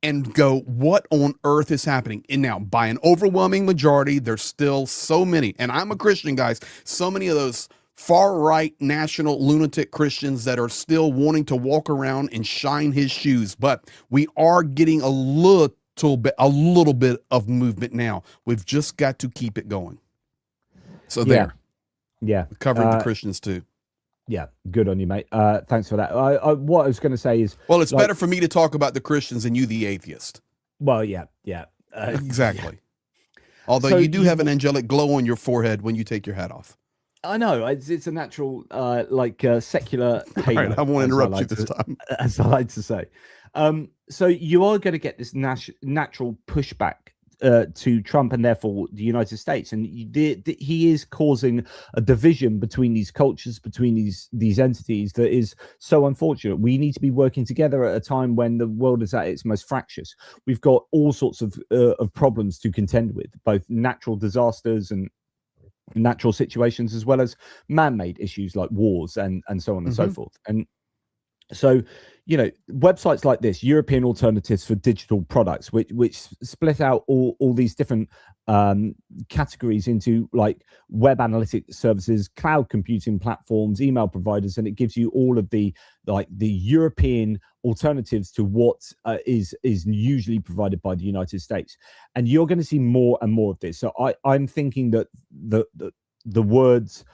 and go, what on earth is happening? And now, by an overwhelming majority, there's still so many, and I'm a Christian, guys, so many of those far-right national lunatic Christians that are still wanting to walk around and shine his shoes. But we are getting a little bit of movement now. We've just got to keep it going. So there. Yeah. Covering the Christians too. Yeah. Good on you, mate. Thanks for that. What I was going to say is... Well, it's better for me to talk about the Christians than you, the atheist. Well, yeah. Yeah. Exactly. Although So you do you have an angelic glow on your forehead when you take your hat off. I know it's a natural, secular All right, halo, I won't as I interrupt you like this to, time. as I like to say. So you are going to get this natural pushback to Trump and therefore the United States, and he is causing a division between these cultures, between these entities that is so unfortunate. We need to be working together at a time when the world is at its most fractious. We've got all sorts of problems to contend with, both natural disasters and natural situations as well as man-made issues like wars and so on and so forth. And so, websites like this, European Alternatives for Digital Products, which split out all these different categories into like web analytic services, cloud computing platforms, email providers, and it gives you all of the European alternatives to what is usually provided by the United States. And you're going to see more and more of this. So I'm thinking that the words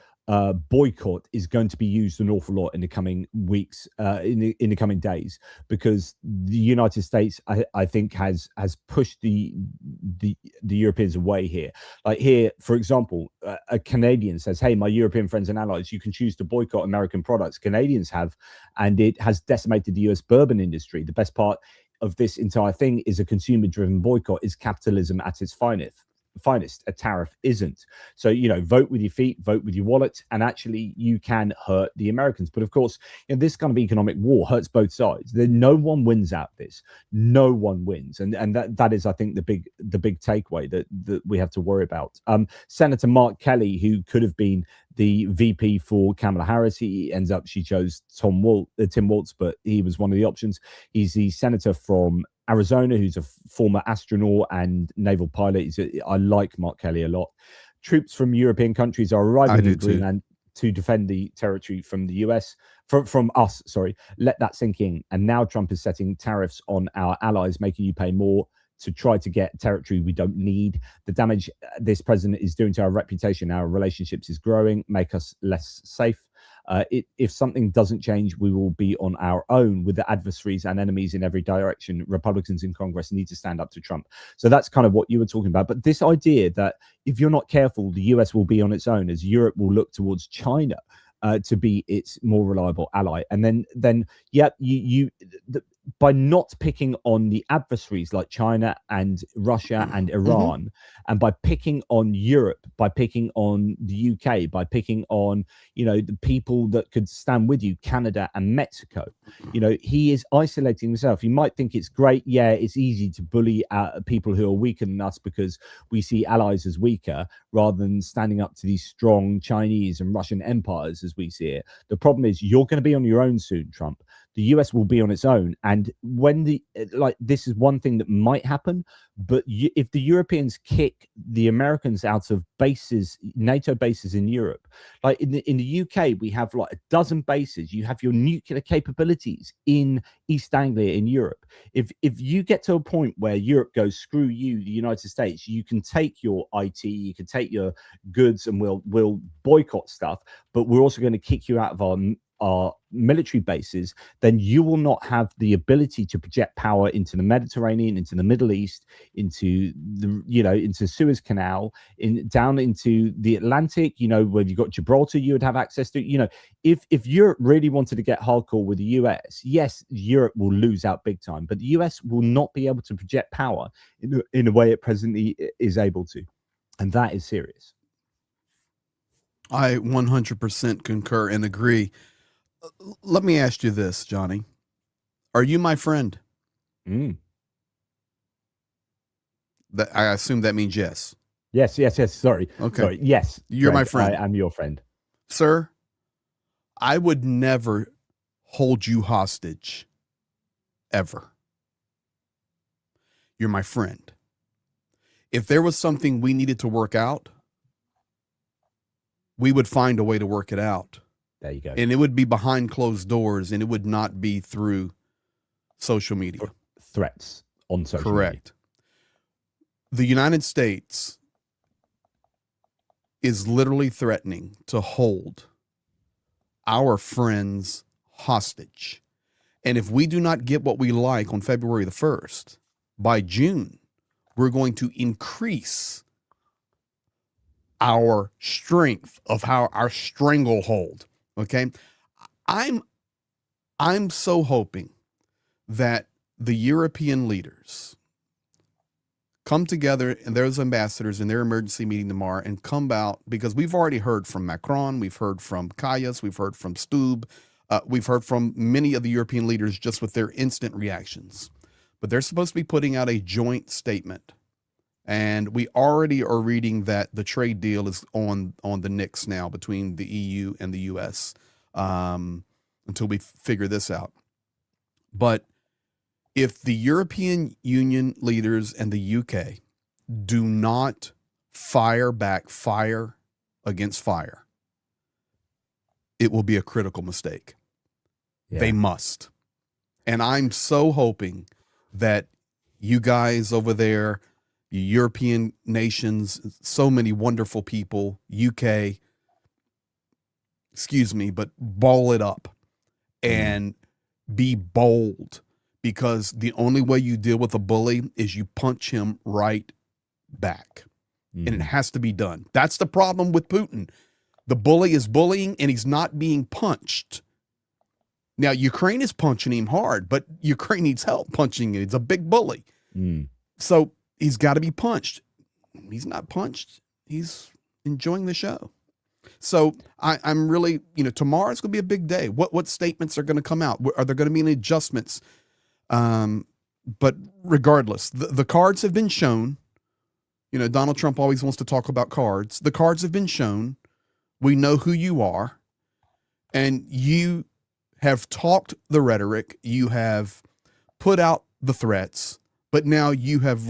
boycott is going to be used an awful lot in the coming weeks, in the coming days, because the United States, I think, has pushed the Europeans away here. Like here, for example, a Canadian says, "Hey, my European friends and allies, you can choose to boycott American products." Canadians have, and it has decimated the U.S. bourbon industry. The best part of this entire thing is a consumer-driven boycott is capitalism at its finest. A tariff isn't. So vote with your feet, vote with your wallet, and actually you can hurt the Americans. But of course, this kind of economic war hurts both sides. No one wins out of this. No one wins, and that is, I think, the big takeaway that we have to worry about. Senator Mark Kelly, who could have been the VP for Kamala Harris, she chose Tim Walz, but he was one of the options. He's the senator from Arizona, who's a former astronaut and naval pilot. I like Mark Kelly a lot. Troops from European countries are arriving in Greenland to defend the territory from the US, from us, sorry. Let that sink in. And now Trump is setting tariffs on our allies, making you pay more to try to get territory we don't need. The damage this president is doing to our reputation, our relationships is growing, make us less safe. If something doesn't change, we will be on our own with the adversaries and enemies in every direction. Republicans in Congress need to stand up to Trump. So that's kind of what you were talking about. But this idea that if you're not careful, the US will be on its own as Europe will look towards China to be its more reliable ally. And then by not picking on the adversaries like China and Russia and Iran, and by picking on Europe, by picking on the UK, by picking on, the people that could stand with you, Canada and Mexico, he is isolating himself. You might think it's great. Yeah, it's easy to bully people who are weaker than us because we see allies as weaker rather than standing up to these strong Chinese and Russian empires as we see it. The problem is you're going to be on your own soon, Trump. The US will be on its own. And when this is one thing that might happen, but if the Europeans kick the Americans out of bases, NATO bases in Europe, like in the UK, we have like a dozen bases. You have your nuclear capabilities in East Anglia in Europe. If you get to a point where Europe goes, screw you, the United States, you can take your IT, you can take your goods, and we'll boycott stuff, but we're also going to kick you out of our military bases, then you will not have the ability to project power into the Mediterranean, into the Middle East, into into Suez Canal, down into the Atlantic, where you've got Gibraltar, you would have access to, if Europe really wanted to get hardcore with the US, yes, Europe will lose out big time, but the US will not be able to project power in a way it presently is able to. And that is serious. I 100% concur and agree. Let me ask you this, Johnny. Are you my friend? That I assume that means yes. Yes. Sorry. Okay. Sorry. Yes. You're my friend. I am your friend. Sir, I would never hold you hostage. Ever. You're my friend. If there was something we needed to work out, we would find a way to work it out. There you go. And it would be behind closed doors, and it would not be through social media. Threats on social media. Correct. The United States is literally threatening to hold our friends hostage. And if we do not get what we like on February the 1st, by June, we're going to increase our strength of our stranglehold. Okay. I'm so hoping that the European leaders come together and those ambassadors in their emergency meeting tomorrow and come out, because we've already heard from Macron, we've heard from Kayas, we've heard from Stubb, we've heard from many of the European leaders just with their instant reactions. But they're supposed to be putting out a joint statement. And we already are reading that the trade deal is on the nix now between the EU and the US until we figure this out. But if the European Union leaders and the UK do not fire back fire against fire, it will be a critical mistake. Yeah. They must. And I'm so hoping that you guys over there, European nations, so many wonderful people, UK, but ball it up and be bold, because the only way you deal with a bully is you punch him right back. And it has to be done. That's the problem with Putin. The bully is bullying and he's not being punched. Now, Ukraine is punching him hard, but Ukraine needs help punching him. It's a big bully. So he's got to be punched. He's not punched. He's enjoying the show. So I'm really, tomorrow's going to be a big day. What statements are going to come out? Are there going to be any adjustments? But regardless, the cards have been shown. Donald Trump always wants to talk about cards. The cards have been shown. We know who you are. And you have talked the rhetoric. You have put out the threats. But now you have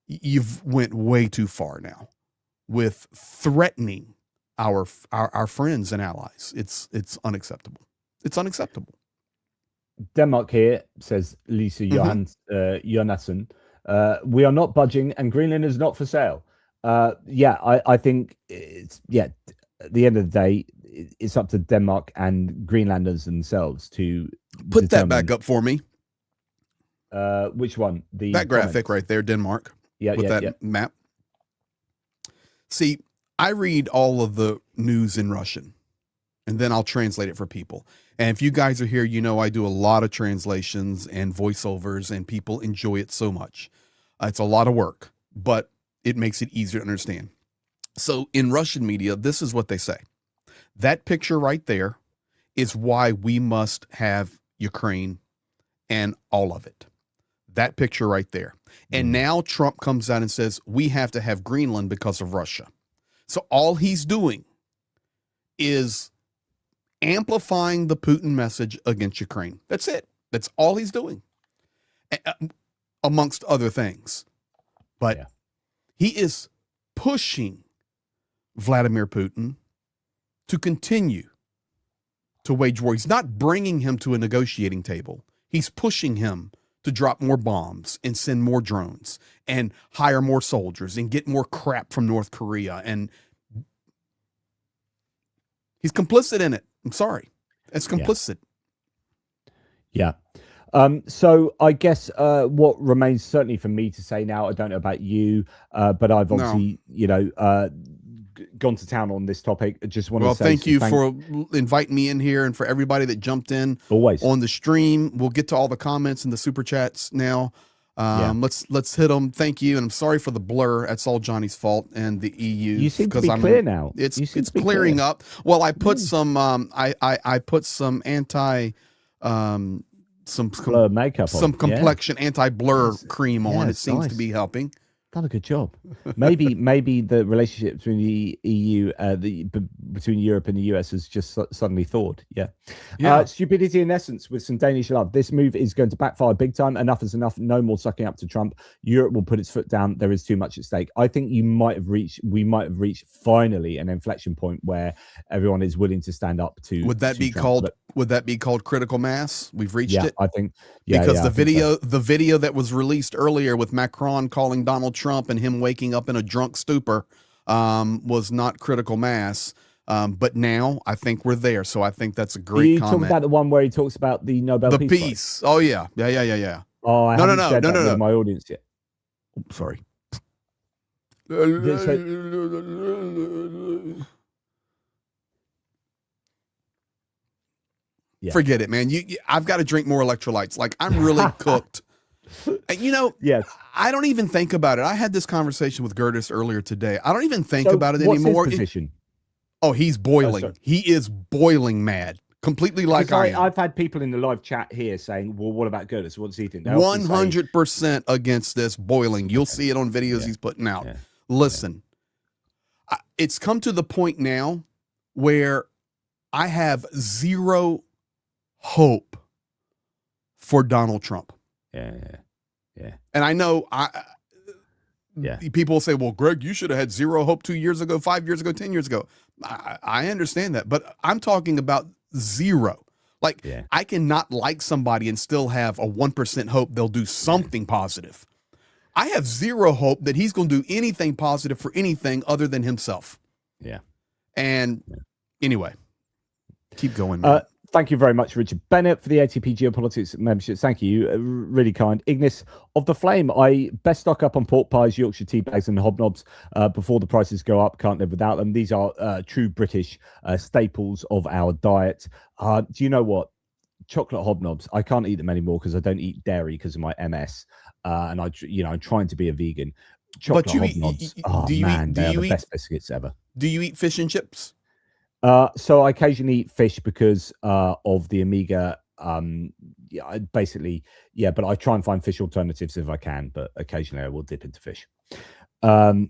you've went way too far now with threatening our friends and allies. It's unacceptable. It's unacceptable. Denmark here, says Lisa Johansen. We are not budging and Greenland is not for sale. I think it's, at the end of the day, it's up to Denmark and Greenlanders themselves to put that back up for me. Which one? That graphic right there, Denmark. With that map. See, I read all of the news in Russian, and then I'll translate it for people. And if you guys are here, I do a lot of translations and voiceovers, and people enjoy it so much. It's a lot of work, but it makes it easier to understand. So in Russian media, this is what they say. That picture right there is why we must have Ukraine and all of it. That picture right there. And now Trump comes out and says, we have to have Greenland because of Russia. So all he's doing is amplifying the Putin message against Ukraine. That's it. That's all he's doing, amongst other things. But he is pushing Vladimir Putin to continue to wage war. He's not bringing him to a negotiating table. He's pushing him to drop more bombs and send more drones and hire more soldiers and get more crap from North Korea. And he's complicit in it. I'm sorry. It's complicit. Yeah. So I guess what remains certainly for me to say now, I don't know about you, but I've obviously, gone to town on this topic. I just want to say thank you for inviting me in here, and for everybody that jumped in always on the stream. We'll get to all the comments and the super chats now. Let's hit them. Thank you, and I'm sorry for the blur. That's all Johnny's fault and the EU. You seem to be clear now. It's clearing up. Well, I put some I put some anti blur makeup, complexion anti-blur cream on. It seems to be helping. Done a good job. Maybe the relationship between the EU, between Europe and the US has just suddenly thawed. Stupidity in essence with some Danish love. This move is going to backfire big time. Enough is enough. No more sucking up to Trump. Europe will put its foot down. There is too much at stake. I think we might have reached finally an inflection point where everyone is willing to stand up to. Would that be called critical mass? We've reached it. I think. Because the video that was released earlier with Macron calling Donald Trump and him waking up in a drunk stupor was not critical mass. But now I think we're there. So I think that's a great comment. You talking about the one where he talks about the Nobel Peace Prize? Oh, yeah. Oh, I No, haven't shared that with no. my audience yet. Oops, sorry. Yeah. Forget it, man. I've got to drink more electrolytes. Like, I'm really cooked. And, Yes. I don't even think about it. I had this conversation with Gertis earlier today. I don't even think So about it what's anymore. his position? He's boiling. sorry. He is boiling mad. Completely like Because I am. I've had people in the live chat here saying, well, what about Gertis? What does he think? They often say, 100% against this boiling. You'll see it on videos he's putting out. Yeah. Listen, it's come to the point now where I have zero hope for Donald Trump. Yeah. And I know people say, well, Greg, you should have had zero hope 2 years ago, 5 years ago, 10 years ago. I understand that, but I'm talking about zero. Like, I cannot like somebody and still have a 1% hope they'll do something positive. I have zero hope that he's going to do anything positive for anything other than himself. Yeah. And anyway, keep going, man. Thank you very much, Richard Bennett, for the ATP Geopolitics membership. Thank you. Really kind. Ignis of the Flame. I best stock up on pork pies, Yorkshire tea bags, and hobnobs before the prices go up. Can't live without them. These are true British staples of our diet. Do you know what? Chocolate hobnobs. I can't eat them anymore because I don't eat dairy because of my MS. And I'm trying to be a vegan. Chocolate hobnobs. They are the best biscuits ever. Do you eat fish and chips? So I occasionally eat fish because of the omega. But I try and find fish alternatives if I can. But occasionally I will dip into fish. And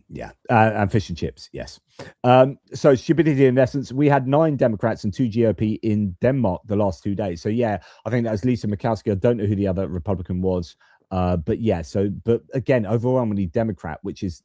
fish and chips, yes. So stupidity in essence, we had 9 Democrats and 2 GOP in Denmark the last 2 days. So I think that was Lisa Murkowski. I don't know who the other Republican was. But again, overwhelmingly Democrat, which is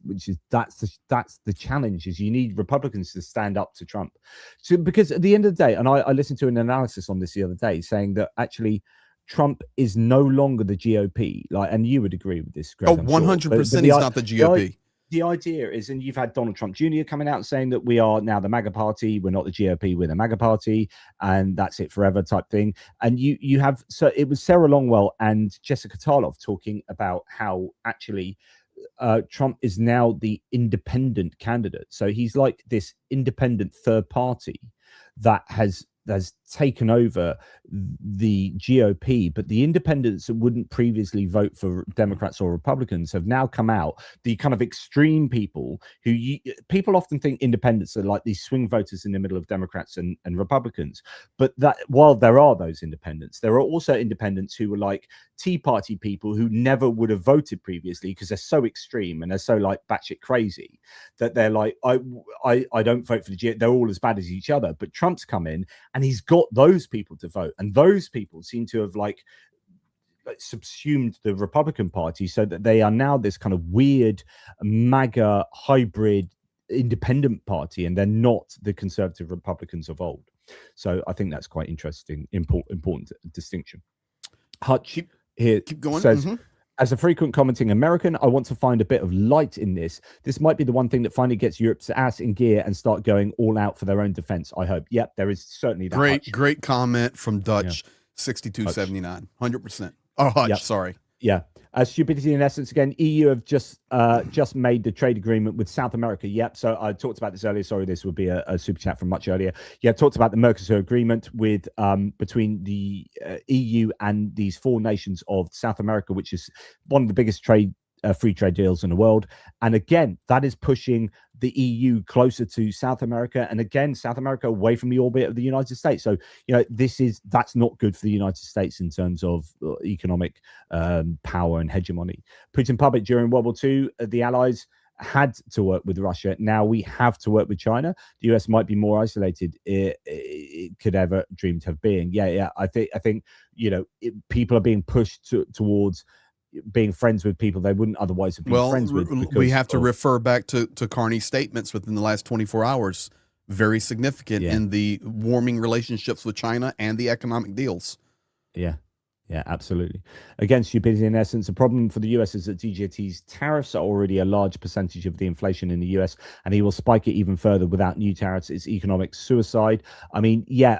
that's the challenge, is you need Republicans to stand up to Trump. So because at the end of the day, and I listened to an analysis on this the other day saying that actually Trump is no longer the GOP, and you would agree with this, Greg. 100% he's not the GOP. The idea is, and you've had Donald Trump Jr. coming out saying that we are now the MAGA party, we're not the GOP, we're the MAGA party, and that's it forever type thing. And you have, so it was Sarah Longwell and Jessica Tarlov talking about how actually Trump is now the independent candidate. So he's like this independent third party that has taken over the GOP, but the independents that wouldn't previously vote for Democrats or Republicans have now come out. The kind of extreme people people often think independents are like these swing voters in the middle of Democrats and Republicans. But that while there are those independents, there are also independents who were like Tea Party people who never would have voted previously because they're so extreme and they're so like batshit crazy that they're like, I don't vote for the GOP. They're all as bad as each other. But Trump's come in and he's got those people to vote, and those people seem to have like subsumed the Republican Party so that they are now this kind of weird MAGA hybrid independent party, and they're not the conservative Republicans of old. So I think that's quite interesting, important distinction. Hutch here keep going. Says, as a frequent commenting American, I want to find a bit of light in this. This might be the one thing that finally gets Europe's ass in gear and start going all out for their own defense, I hope. Yep, there is certainly that. Great comment from Dutch, 6279, 100%. Oh, Hutch, sorry. Yeah. Stupidity in essence, again, EU have just made the trade agreement with South America. Yep. So I talked about this earlier. Sorry, this would be a super chat from much earlier. Yeah, talked about the Mercosur agreement with between the EU and these 4 nations of South America, which is one of the biggest free trade deals in the world. And again, that is pushing the EU closer to South America, and again, South America away from the orbit of the United States. So, that's not good for the United States in terms of economic power and hegemony. Putin puppet during World War II, the Allies had to work with Russia. Now we have to work with China. The US might be more isolated it could ever dream to have been. I think people are being pushed towards being friends with people they wouldn't otherwise have been friends with. We have to refer back to Carney's statements within the last 24 hours. Very significant in the warming relationships with China and the economic deals. Yeah. Yeah, absolutely. Again, stupidity in essence. The problem for the US is that DJT's tariffs are already a large percentage of the inflation in the US, and he will spike it even further without new tariffs. It's economic suicide. I mean, yeah,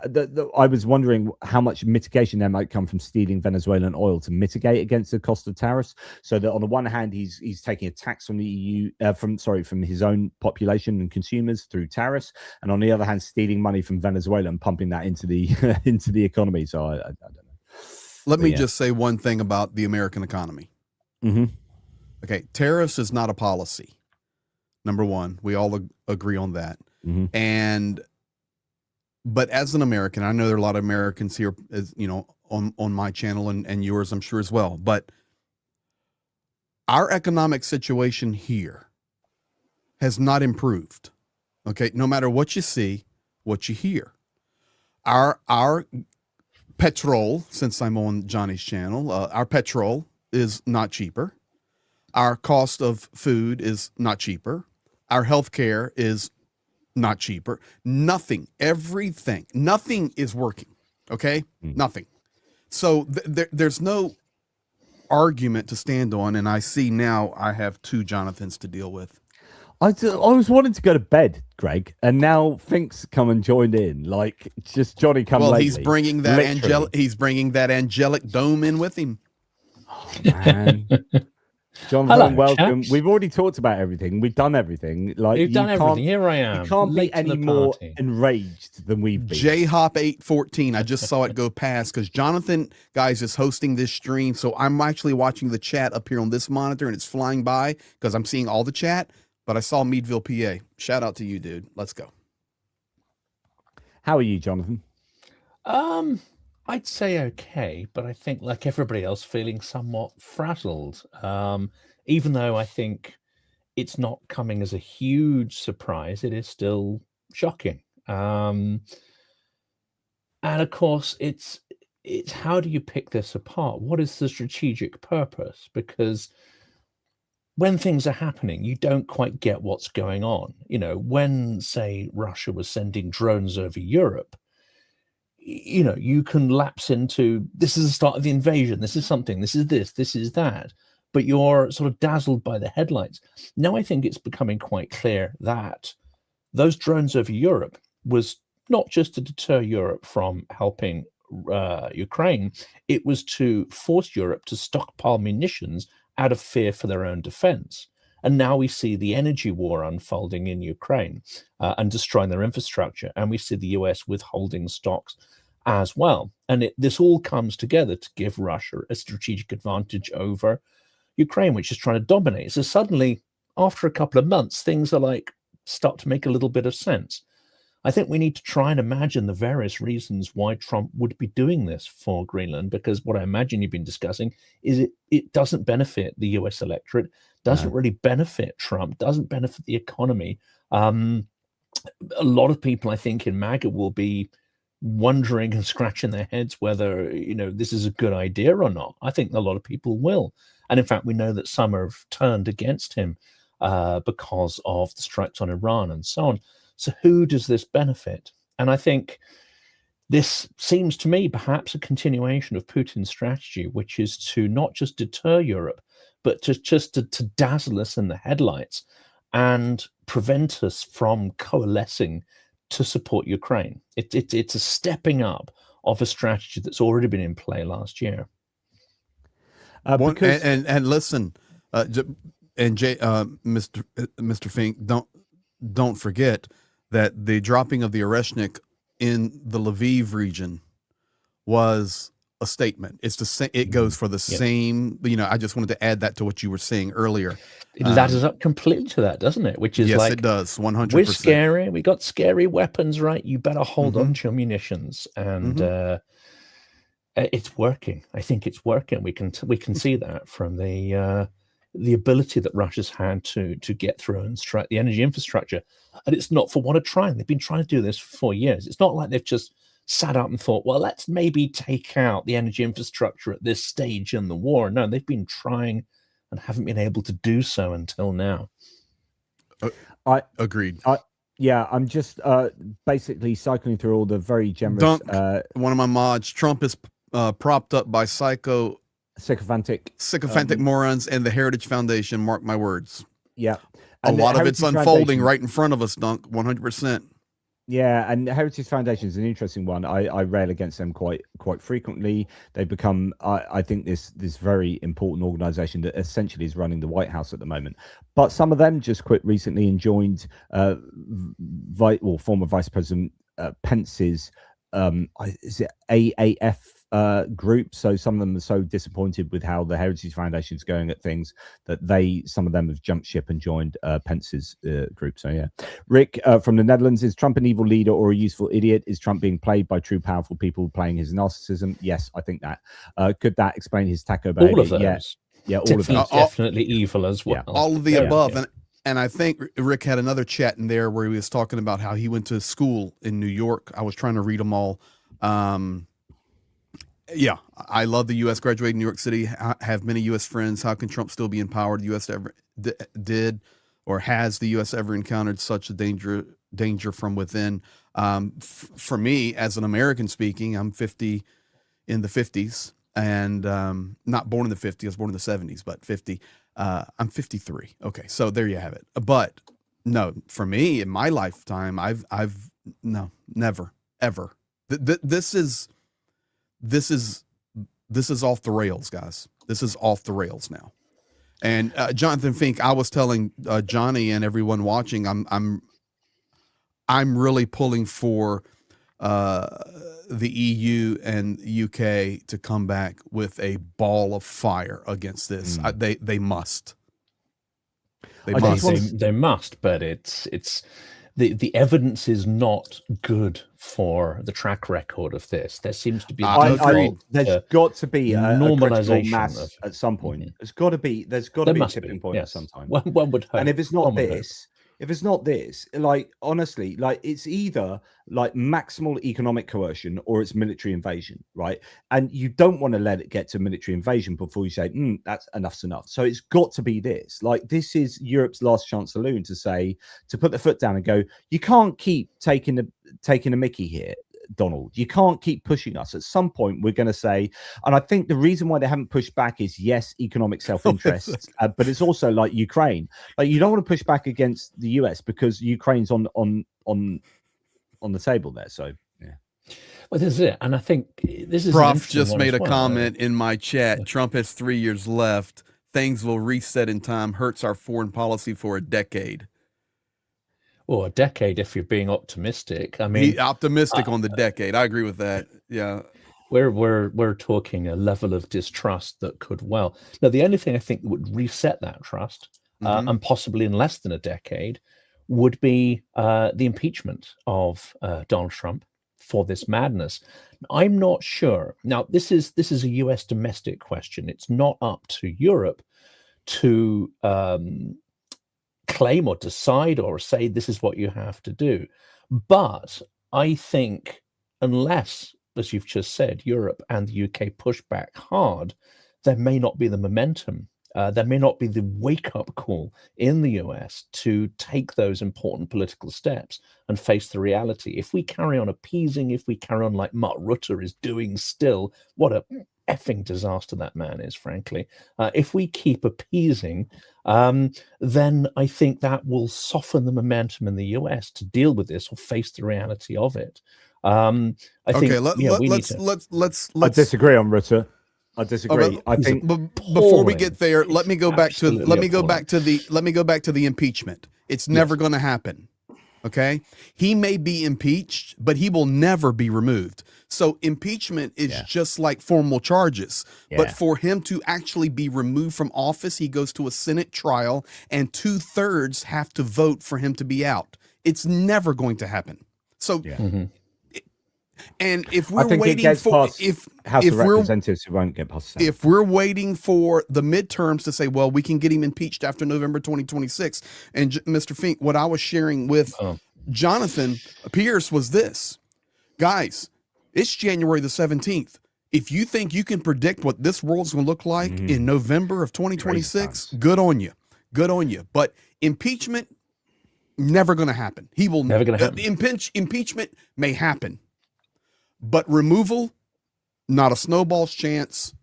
I was wondering how much mitigation there might come from stealing Venezuelan oil to mitigate against the cost of tariffs. So that on the one hand, he's taking a tax from the EU, from his own population and consumers through tariffs, and on the other hand, stealing money from Venezuela and pumping that into the into the economy. So I don't know. Let me just say one thing about the American economy. Okay, tariffs is not a policy. Number one, we all agree on that. But as an American, I know there are a lot of Americans here, as you know, on my channel and yours, I'm sure as well. But our economic situation here has not improved. Okay, no matter what you see, what you hear, our petrol, since I'm on Johnny's channel, our petrol is not cheaper. Our cost of food is not cheaper. Our healthcare is not cheaper. Nothing, everything, nothing is working. Okay, nothing. So there's no argument to stand on. And I see now I have two Jonathans to deal with. I was wanting to go to bed, Greg, and now Fink's come and joined in. Like, just Johnny come lately. He's bringing that angelic dome in with him. Oh, man. Jonathan, welcome. Chaps. We've already talked about everything. We've done everything. Like, you've done everything. Here I am. You can't be any more enraged than we've been. J-Hop 814. I just saw it go past because Jonathan, guys, is hosting this stream. So I'm actually watching the chat up here on this monitor, and it's flying by because I'm seeing all the chat. But I saw Meadville, PA. Shout out to you, dude. Let's go. How are you, Jonathan? I'd say okay, but I think, like everybody else, feeling somewhat frazzled. Even though I think it's not coming as a huge surprise, it is still shocking. And of course, it's how do you pick this apart? What is the strategic purpose? Because when things are happening, you don't quite get what's going on. You know, when, say, Russia was sending drones over Europe, you know, you can lapse into, this is the start of the invasion, this is something, this is this, this is that, but you're sort of dazzled by the headlines. Now I think it's becoming quite clear that those drones over Europe was not just to deter Europe from helping Ukraine, it was to force Europe to stockpile munitions out of fear for their own defense. And now we see the energy war unfolding in Ukraine and destroying their infrastructure. And we see the US withholding stocks as well. And this all comes together to give Russia a strategic advantage over Ukraine, which is trying to dominate. So suddenly, after a couple of months, things are like, start to make a little bit of sense. I think we need to try and imagine the various reasons why Trump would be doing this for Greenland, because what I imagine you've been discussing is it doesn't benefit the US electorate, doesn't really benefit Trump, doesn't benefit the economy. A lot of people, I think, in MAGA will be wondering and scratching their heads whether, you know, this is a good idea or not. I think a lot of people will. And in fact, we know that some have turned against him because of the strikes on Iran and so on. So who does this benefit? And I think this seems to me perhaps a continuation of Putin's strategy, which is to not just deter Europe, but to dazzle us in the headlights and prevent us from coalescing to support Ukraine. It's a stepping up of a strategy that's already been in play last year. And listen, Mr. Fink, don't forget that the dropping of the Oreshnik in the Lviv region was a statement. It's the same. It goes for the same. You know, I just wanted to add that to what you were saying earlier. It ladders up completely to that, doesn't it? Which is yes, like, it does. 100%. We're scary. We got scary weapons, right? You better hold on to your munitions, and it's working. I think it's working. We can see that from the ability that Russia's had to get through and strike the energy infrastructure. And it's not for want of trying. They've been trying to do this for 4 years. It's not like they've just sat up and thought, well, let's maybe take out the energy infrastructure at this stage in the war. No, they've been trying and haven't been able to do so until now. I agreed. Yeah, I'm just basically cycling through all the very generous. One of my mods, Trump is propped up by sycophantic morons and the Heritage Foundation. Mark my words. Yeah. A And the lot of it's Heritage unfolding Foundation- right in front of us, Dunk, 100%. Yeah, and the Heritage Foundation is an interesting one. I rail against them quite frequently. They've become, I think, this very important organization that essentially is running the White House at the moment. But some of them just quit recently and joined former Vice President Pence's is it AAF group. So some of them are so disappointed with how the Heritage Foundation is going at things that some of them have jumped ship and joined Pence's group. So yeah. Rick from the Netherlands, is Trump an evil leader or a useful idiot? Is Trump being played by true powerful people playing his narcissism? Yes, I think that. Could that explain his taco behavior? All of those. Yeah, all of those. Definitely evil as well. Yeah. All of the above. And I think Rick had another chat in there where he was talking about how he went to school in New York. I was trying to read them all. Yeah, I love the U.S. Graduated in New York City. Have many U.S. friends. How can Trump still be in power? The U.S. ever did or has the U.S. ever encountered such a danger from within? For me, as an American speaking, I'm 50 in the 50s and not born in the 50s. I was born in the 70s, but 50. I'm 53. Okay, so there you have it. But no, for me in my lifetime, I've no, never, ever. This is off the rails, guys. This is off the rails now. And Jonathan Fink, I was telling Johnny and everyone watching, I'm really pulling for the EU and UK to come back with a ball of fire against this. They must. They must, but it's the evidence is not good for the track record of this. There seems to be there's got to be a normalization mass at some point. There's got to be a tipping point at some time. One would hope. And if it's not this, like honestly, like it's either like maximal economic coercion or it's military invasion, right? And you don't want to let it get to military invasion before you say, that's enough's enough. So it's got to be this. Like this is Europe's last chance saloon to put the foot down and go, you can't keep taking a Mickey here, Donald. You can't keep pushing us. At some point, we're going to say, and I think the reason why they haven't pushed back is yes, economic self-interest, but it's also like Ukraine. Like you don't want to push back against the US because Ukraine's on the table there. So yeah. Well, this is it, and I think this is. Prof just made a comment in my chat. Trump has 3 years left. Things will reset in time. Hurts our foreign policy for a decade. Or a decade, if you're being optimistic. I mean, optimistic on the decade. I agree with that. Yeah, we're talking a level of distrust that could well. Now, the only thing I think that would reset that trust, and possibly in less than a decade, would be the impeachment of Donald Trump for this madness. I'm not sure. Now, this is a U.S. domestic question. It's not up to Europe to claim or decide or say this is what you have to do. But I think unless, as you've just said, Europe and the UK push back hard, there may not be the momentum. There may not be the wake-up call in the US to take those important political steps and face the reality. If we carry on appeasing, if we carry on like Mark Rutte is doing still, what a effing disaster that man is, frankly. If we keep appeasing, then I think that will soften the momentum in the US to deal with this or face the reality of it. I think. Let's. I disagree on Rutte. I disagree. I think before we get there, let me go back to the impeachment. It's never going to happen. Okay, he may be impeached, but he will never be removed. So impeachment is just like formal charges. But for him to actually be removed from office, he goes to a Senate trial, and 2/3 have to vote for him to be out. It's never going to happen. So. And if we're waiting for House of Representatives, who won't get past if we're waiting for the midterms to say, well, we can get him impeached after November 2026, and Mr. Fink, what I was sharing with Jonathan Pierce was this, guys, it's January the 17th. If you think you can predict what this world's going to look like in November of 2026, good on you. Good on you. But impeachment, never going to happen. He will never going to happen. Impeachment may happen. But removal, Not a snowball's chance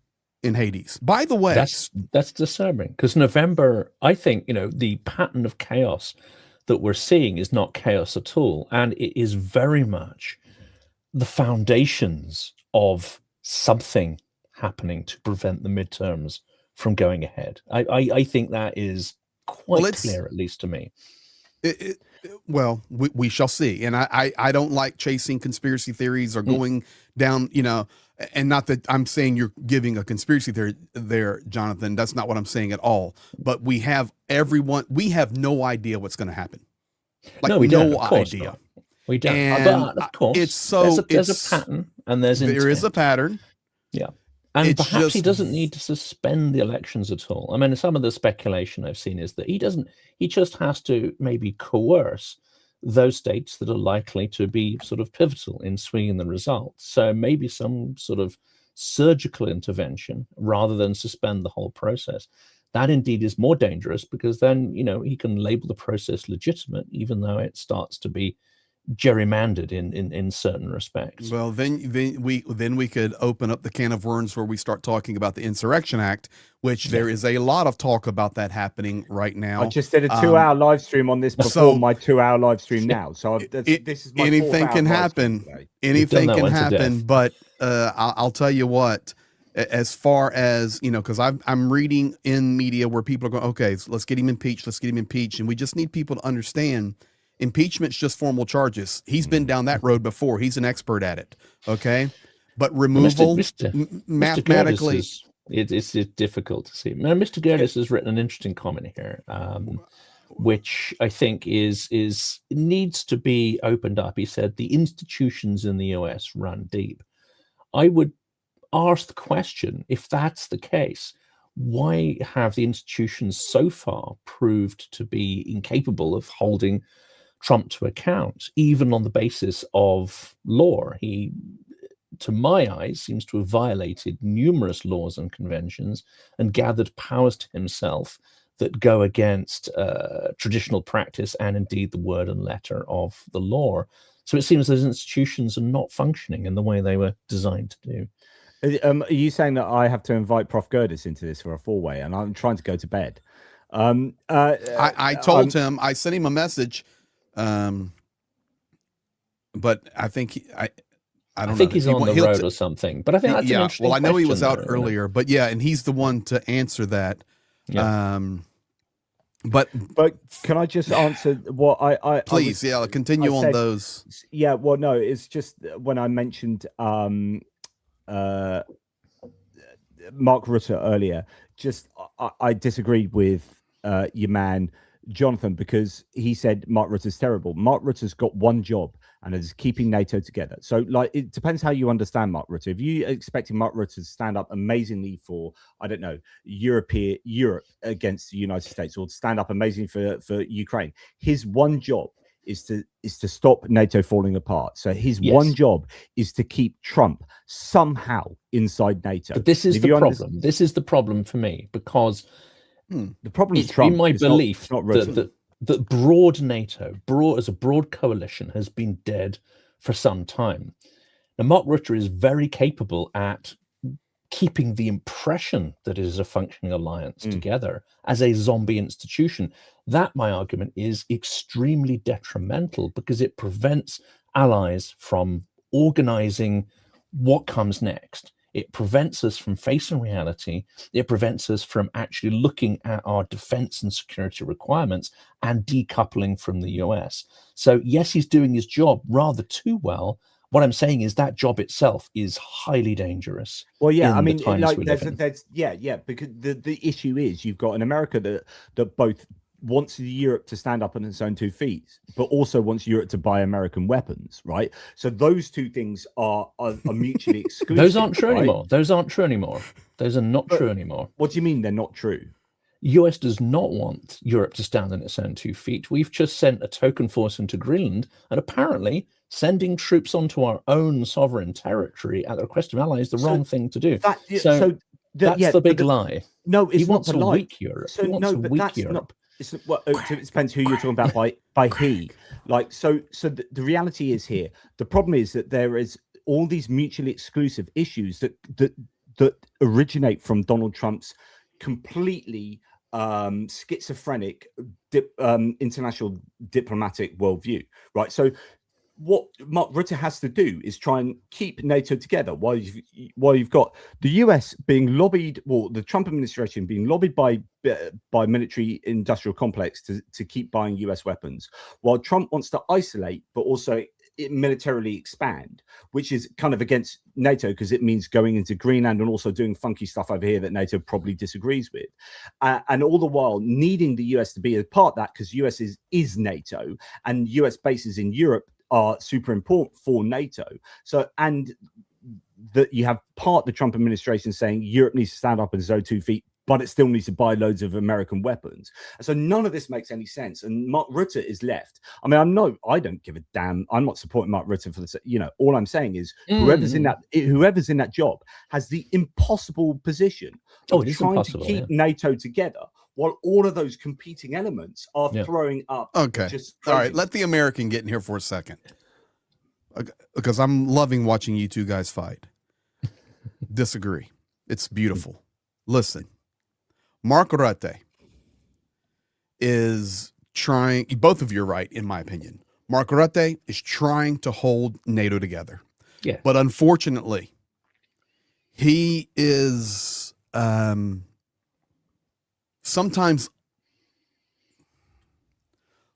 in Hades. By the way, that's disturbing, because November, I think, the pattern of chaos that we're seeing is not chaos at all, and it is very much the foundations of something happening to prevent the midterms from going ahead. I think that is quite clear, at least to me. Well, we shall see. And I don't like chasing conspiracy theories or going down, and not that I'm saying you're giving a conspiracy theory there, Jonathan. That's not what I'm saying at all. But we have no idea what's going to happen. Like, no, we don't. No idea. Not. We don't. And but of course, it's so there's a pattern, and there is a pattern. Yeah. And perhaps he doesn't need to suspend the elections at all. I mean, some of the speculation I've seen is that he just has to maybe coerce those states that are likely to be sort of pivotal in swinging the results. So maybe some sort of surgical intervention rather than suspend the whole process. That indeed is more dangerous, because then, he can label the process legitimate, even though it starts to be gerrymandered in certain respects. Well, then we could open up the can of worms where we start talking about the Insurrection Act, which there is a lot of talk about that happening right now. I just did a 2-hour live stream on this before my 2-hour live stream now. So this is my anything can happen. Anything can happen. But I'll tell you what. As far as, because I'm reading in media where people are going, okay, so let's get him impeached. Let's get him impeached, and we just need people to understand. Impeachment's just formal charges. He's been down that road before. He's an expert at it. Okay. But removal, mathematically, it's difficult to see. Now, Mr. Gerdes has written an interesting comment here, which I think needs to be opened up. He said the institutions in the US run deep. I would ask the question, if that's the case, why have the institutions so far proved to be incapable of holding Trump to account, even on the basis of law? He, to my eyes, seems to have violated numerous laws and conventions and gathered powers to himself that go against traditional practice and indeed the word and letter of the law. So it seems those institutions are not functioning in the way they were designed to do. Are you saying that I have to invite Prof. Gerdes into this for a four-way, and I'm trying to go to bed? I told him, I sent him a message. But I think I don't know. I think he's on the road or something. But I think that's an interesting I know he was out earlier, but and he's the one to answer that. Yeah. But can I just answer what I please? Continue on those. Yeah. Well, no, it's just when I mentioned Mark Rutte earlier. Just I disagreed with your man Jonathan, because he said Mark Rutte's terrible. Mark Rutte's got one job, and it is keeping NATO together. So, it depends how you understand Mark Rutte. If you expecting Mark Rutte to stand up amazingly for, I don't know, Europe against the United States, or stand up amazingly for Ukraine, his one job is to stop NATO falling apart. So his one job is to keep Trump somehow inside NATO. But this is the problem. This is the problem for me, because the problem is Trump. It's been my belief that broad NATO, as a broad coalition, has been dead for some time. Now, Mark Rutte is very capable at keeping the impression that it is a functioning alliance together as a zombie institution. That, my argument, is extremely detrimental, because it prevents allies from organizing what comes next. It prevents us from facing reality. It prevents us from actually looking at our defense and security requirements and decoupling from the US. So yes, he's doing his job rather too well. What I'm saying is that job itself is highly dangerous. Well, yeah, I mean, because the issue is you've got an America that both wants Europe to stand up on its own 2 feet, but also wants Europe to buy American weapons, right? So those two things are mutually exclusive. Those aren't true anymore. Those aren't true anymore. Those are not true anymore. What do you mean they're not true? US does not want Europe to stand on its own 2 feet. We've just sent a token force into Greenland, and apparently sending troops onto our own sovereign territory at the request of allies is the wrong thing to do. That's the big lie. No, it's he wants not to the lie. weak Europe. He wants to weak Europe. It depends who you're talking about by he. So the reality is here. The problem is that there is all these mutually exclusive issues that originate from Donald Trump's completely schizophrenic international diplomatic worldview, right? So what Mark Rutte has to do is try and keep NATO together while you've got the US being lobbied, well, the Trump administration being lobbied by military industrial complex to keep buying US weapons, while Trump wants to isolate but also militarily expand, which is kind of against NATO because it means going into Greenland and also doing funky stuff over here that NATO probably disagrees with, and all the while needing the US to be a part of that because US is NATO and US bases in Europe are super important for NATO. So, and that you have the Trump administration saying Europe needs to stand up on its own 2 feet, but it still needs to buy loads of American weapons. And so none of this makes any sense. And Mark Rutte is left. I mean, I don't give a damn. I'm not supporting Mark Rutte for this. You know, all I'm saying is whoever's in that job has the impossible position of trying to keep NATO together while all of those competing elements are throwing up. Okay. All right. Let the American get in here for a second. Because I'm loving watching you two guys fight. Disagree. It's beautiful. Listen, Mark Rutte is trying, both of you are right, in my opinion. Mark Rutte is trying to hold NATO together. Yeah. But unfortunately, he is sometimes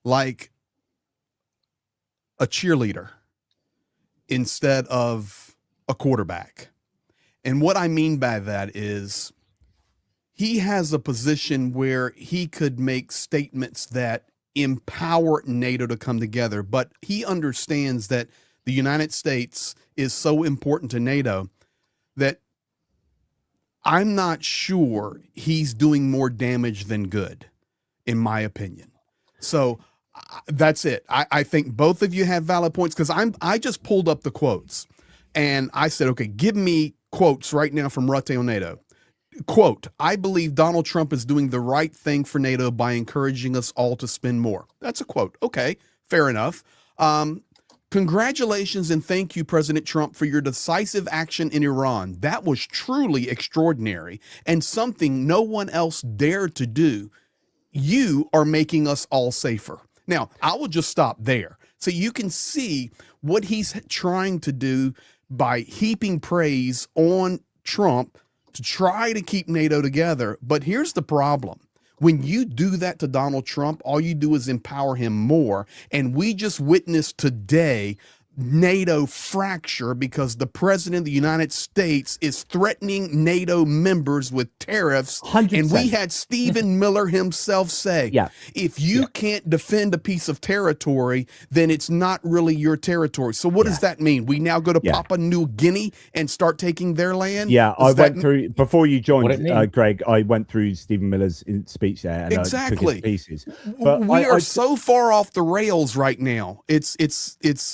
like a cheerleader instead of a quarterback. And what I mean by that is he has a position where he could make statements that empower NATO to come together, but he understands that the United States is so important to NATO that I'm not sure he's doing more damage than good, in my opinion. So that's it. I think both of you have valid points because I just pulled up the quotes and I said, okay, give me quotes right now from Rutte on NATO. Quote, I believe Donald Trump is doing the right thing for NATO by encouraging us all to spend more. That's a quote. Okay, fair enough. Congratulations and thank you, President Trump, for your decisive action in Iran. That was truly extraordinary and something no one else dared to do. You are making us all safer. Now, I will just stop there. So you can see what he's trying to do by heaping praise on Trump to try to keep NATO together. But here's the problem. When you do that to Donald Trump, all you do is empower him more. And we just witnessed today NATO fracture because the president of the United States is threatening NATO members with tariffs. 100%. And we had Stephen Miller himself say, if you can't defend a piece of territory, then it's not really your territory. So what does that mean? We now go to Papua New Guinea and start taking their land? Yeah, I went through, before you joined, Greg, I went through Stephen Miller's speech there. And exactly. Took his pieces. But we are so far off the rails right now. It's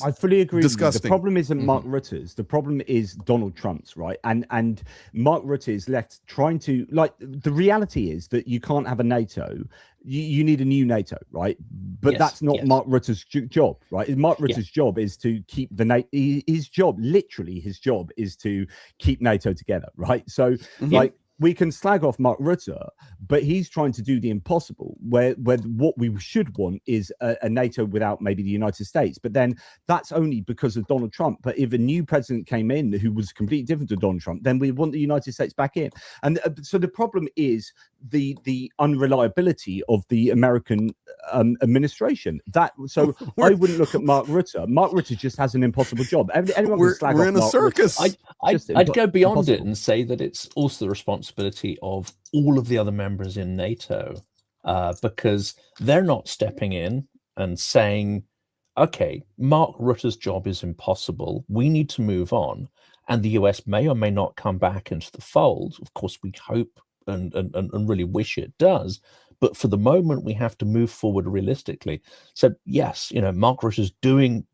I fully agree. Disgusting. The problem isn't Mark Rutte's. The problem is Donald Trump's, right? And Mark Rutte is left trying to, like, the reality is that you can't have a NATO. You need a new NATO, right? But that's not Mark Rutte's job, right? Mark Rutte's job is to keep the NATO. His job, literally, his job is to keep NATO together, right? So, like, we can slag off Mark Rutte, but he's trying to do the impossible, where what we should want is a NATO without maybe the United States. But then that's only because of Donald Trump. But if a new president came in who was completely different to Donald Trump, then we want the United States back in. And so the problem is the unreliability of the American administration. So I wouldn't look at Mark Rutte. Mark Rutte just has an impossible job. We're in a circus. I'd go beyond it and say that it's also the responsibility of all of the other members in NATO, because they're not stepping in and saying, okay, Mark Rutte's job is impossible. We need to move on. And the US may or may not come back into the fold. Of course, we hope and really wish it does. But for the moment, we have to move forward realistically. So, yes, Mark Rutte's doing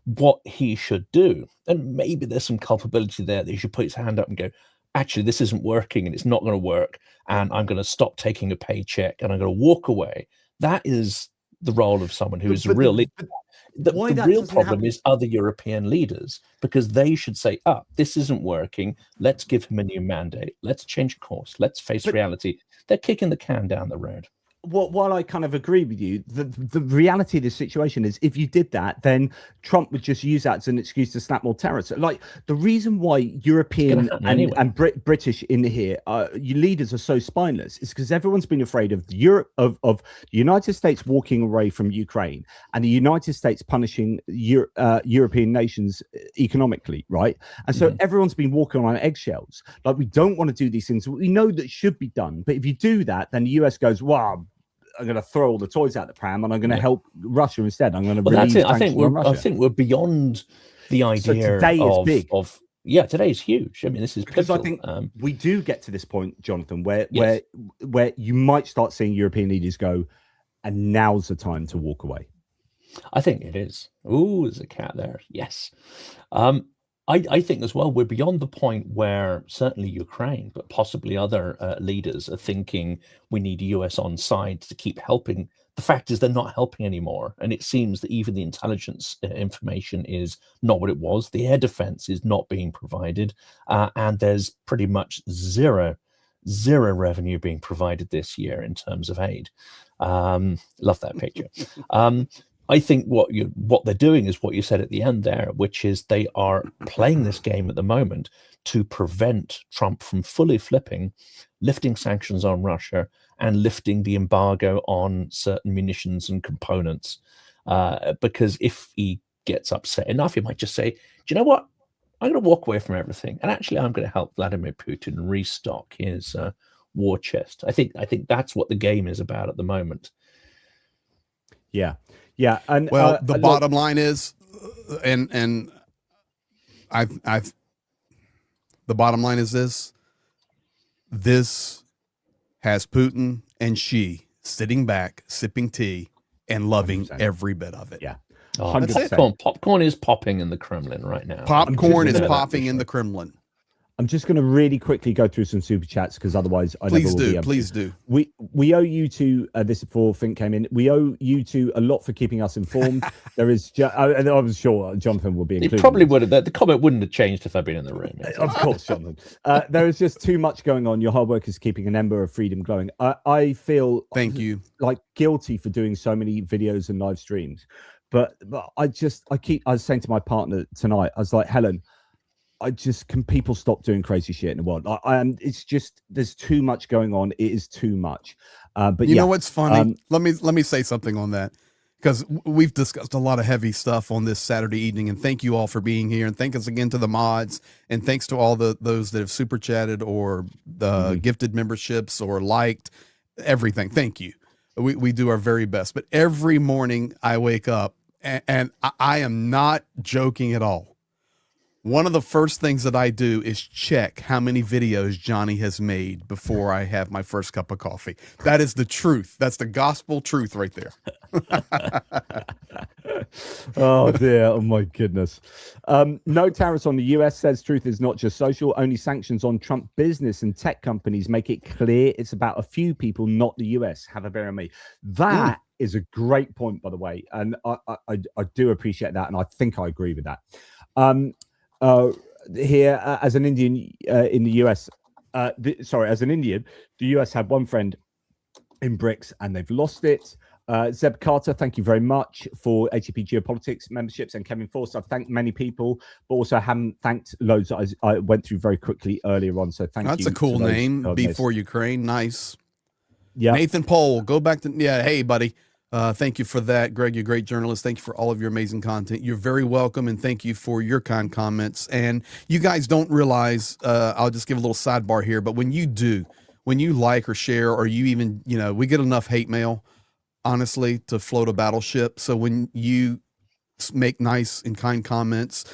what he should do. And maybe there's some culpability there that he should put his hand up and go, actually, this isn't working and it's not going to work. And I'm going to stop taking a paycheck and I'm going to walk away. That is the role of someone who is a real leader. the that real doesn't problem happen. is other European leaders, because they should say, this isn't working. Let's give him a new mandate. Let's change course. Let's face reality. They're kicking the can down the road. While I kind of agree with you, the reality of the situation is if you did that, then Trump would just use that as an excuse to snap more tariffs. Like the reason why European and British in here, you leaders are so spineless is because everyone's been afraid of Europe, of the United States walking away from Ukraine and the United States punishing European nations economically, right? And so everyone's been walking on eggshells. Like we don't want to do these things. We know that should be done, but if you do that, then the US goes, wow, I'm going to throw all the toys out the pram and I'm going to help Russia instead. I'm going to release sanctions on Russia. I think we're beyond the idea today is big. Today is huge. I mean, this is because pivotal. I think we do get to this point, Jonathan, where you might start seeing European leaders go, and now's the time to walk away. I think it is. Ooh, there's a cat there. Yes. I think as well, we're beyond the point where certainly Ukraine, but possibly other leaders are thinking we need US on side to keep helping. The fact is they're not helping anymore. And it seems that even the intelligence information is not what it was. The air defense is not being provided. And there's pretty much zero revenue being provided this year in terms of aid. Love that picture. I think what they're doing is what you said at the end there, which is they are playing this game at the moment to prevent Trump from fully flipping, lifting sanctions on Russia and lifting the embargo on certain munitions and components. Because if he gets upset enough, he might just say, do you know what? I'm going to walk away from everything. And actually, I'm going to help Vladimir Putin restock his war chest. I think that's what the game is about at the moment. Yeah. Yeah, and the bottom line is, and I've the bottom line is this: this has Putin and Xi sitting back, sipping tea, and loving 100%. Every bit of it. Yeah, popcorn is popping in the Kremlin right now. Popcorn is popping in the Kremlin. I'm just going to really quickly go through some super chats because otherwise I never will be able to. Please do. We owe you to this before Fink came in. We owe you to a lot for keeping us informed. There is, and I was sure Jonathan would be included. It probably would have. The comment wouldn't have changed if I'd been in the room. Of course, Jonathan. There is just too much going on. Your hard work is keeping an ember of freedom glowing. I feel thank you like guilty for doing so many videos and live streams, but I was saying to my partner tonight, I was like, Helen, can people stop doing crazy shit in the world? It's just, there's too much going on. It is too much. But you know what's funny? Let me say something on that, because we've discussed a lot of heavy stuff on this Saturday evening, and thank you all for being here, and thanks again to the mods, and thanks to all those that have super chatted or gifted memberships or liked everything. Thank you. We do our very best. But every morning I wake up, and I am not joking at all. One of the first things that I do is check how many videos Johnny has made before I have my first cup of coffee. That is the truth. That's the gospel truth right there. Oh dear. Oh my goodness. No tariffs on the US, says Truth is not just social. Only sanctions on Trump business and tech companies make it clear it's about a few people, not the US. Have a bear on me. That is a great point, by the way. And I do appreciate that. And I think I agree with that. Here, as an Indian in the US, as an Indian, the US had one friend in BRICS and they've lost it. Zeb Carter, thank you very much for HEP Geopolitics memberships, and Kevin Force. I've thanked many people, but also haven't thanked loads that I went through very quickly earlier on. So thank you. That's a cool name. Before Ukraine. Nice. Yeah. Nathan Pohl, go back to, hey, buddy. Thank you for that. Greg, you're a great journalist. Thank you for all of your amazing content. You're very welcome, and thank you for your kind comments. And you guys don't realize, I'll just give a little sidebar here, but when you like or share, or you even, we get enough hate mail, honestly, to float a battleship. So when you make nice and kind comments,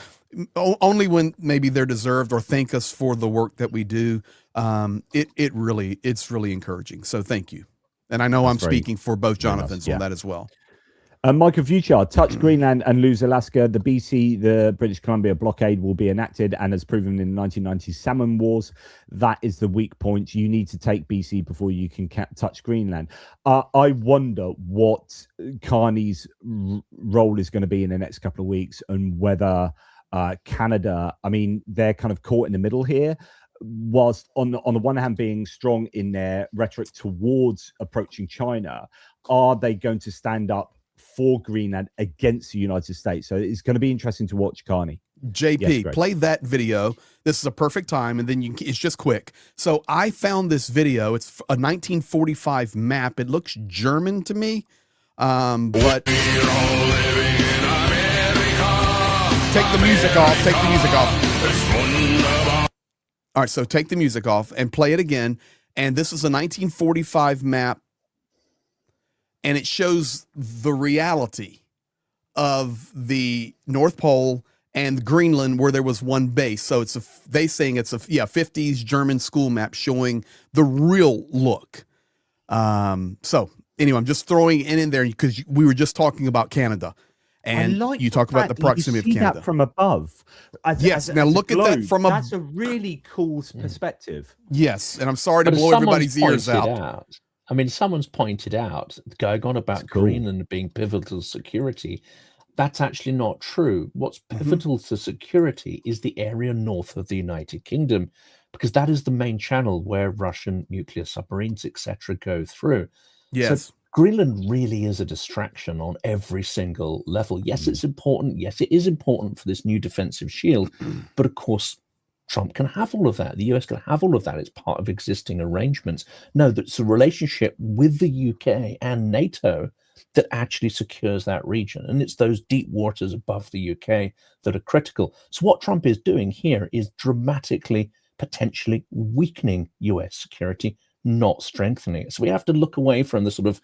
only when maybe they're deserved, or thank us for the work that we do, it's really encouraging. So thank you. And I know I'm speaking for both Jonathans on that as well. Michael Fuchard, touch Greenland and lose Alaska. The BC, the British Columbia blockade, will be enacted and as proven in the 1990 Salmon Wars. That is the weak point. You need to take BC before you can touch Greenland. I wonder what Carney's role is going to be in the next couple of weeks, and whether Canada, I mean, they're kind of caught in the middle here. Whilst on the one hand being strong in their rhetoric towards approaching China, are they going to stand up for Greenland against the United States? So it's going to be interesting to watch, Carney. JP, Yes, play that video. This is a perfect time, and then it's just quick. So I found this video. It's a 1945 map. It looks German to me, but take the music off. Take the music off. All right, so take the music off and play it again. And this is a 1945 map, and it shows the reality of the North Pole and Greenland, where there was one base. So they saying it's a 50s German school map showing the real look. So anyway, I'm just throwing it in there because we were just talking about Canada, and you talk about the proximity of Canada that from above. Now look at that from above. That's a really cool perspective. Yes, and I'm sorry to blow everybody's ears out. I mean, someone's pointed out, going on about Greenland being pivotal to security. That's actually not true. What's pivotal to security is the area north of the United Kingdom, because that is the main channel where Russian nuclear submarines, etc., go through. Yes. So Greenland really is a distraction on every single level. Yes, it's important. Yes, it is important for this new defensive shield. But of course, Trump can have all of that. The US can have all of that. It's part of existing arrangements. No, that's a relationship with the UK and NATO that actually secures that region. And it's those deep waters above the UK that are critical. So what Trump is doing here is dramatically, potentially weakening US security, not strengthening it. So we have to look away from the sort of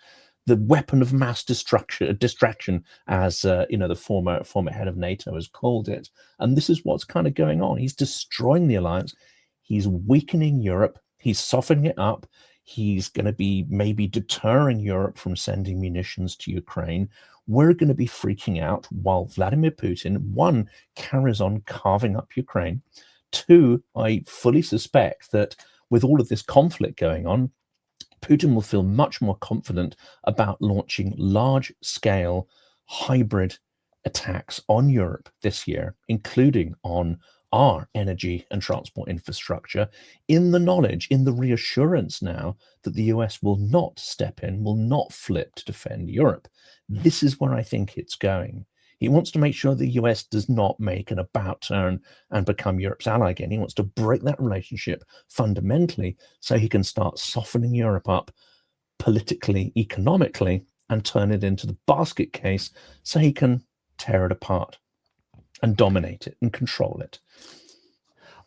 the weapon of mass distraction, as the former head of NATO has called it. And this is what's kind of going on. He's destroying the alliance. He's weakening Europe. He's softening it up. He's going to be maybe deterring Europe from sending munitions to Ukraine. We're going to be freaking out while Vladimir Putin, one, carries on carving up Ukraine. Two, I fully suspect that with all of this conflict going on, Putin will feel much more confident about launching large-scale hybrid attacks on Europe this year, including on our energy and transport infrastructure, in the knowledge, in the reassurance now that the US will not step in, will not flip to defend Europe. This is where I think it's going. He wants to make sure the US does not make an about turn and become Europe's ally again. He wants to break that relationship fundamentally so he can start softening Europe up politically, economically, and turn it into the basket case so he can tear it apart and dominate it and control it.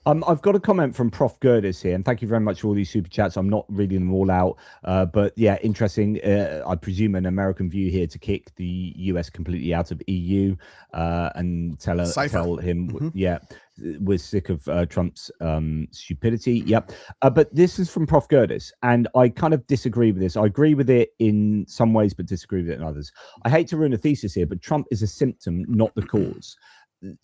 I've got a comment from Prof. Gerdes here, and thank you very much for all these super chats. I'm not reading them all out, but yeah, interesting. I presume an American view here to kick the US completely out of EU and tell him, yeah, we're sick of Trump's stupidity. Yep. But this is from Prof. Gerdes, and I kind of disagree with this. I agree with it in some ways, but disagree with it in others. I hate to ruin a thesis here, but Trump is a symptom, not the cause.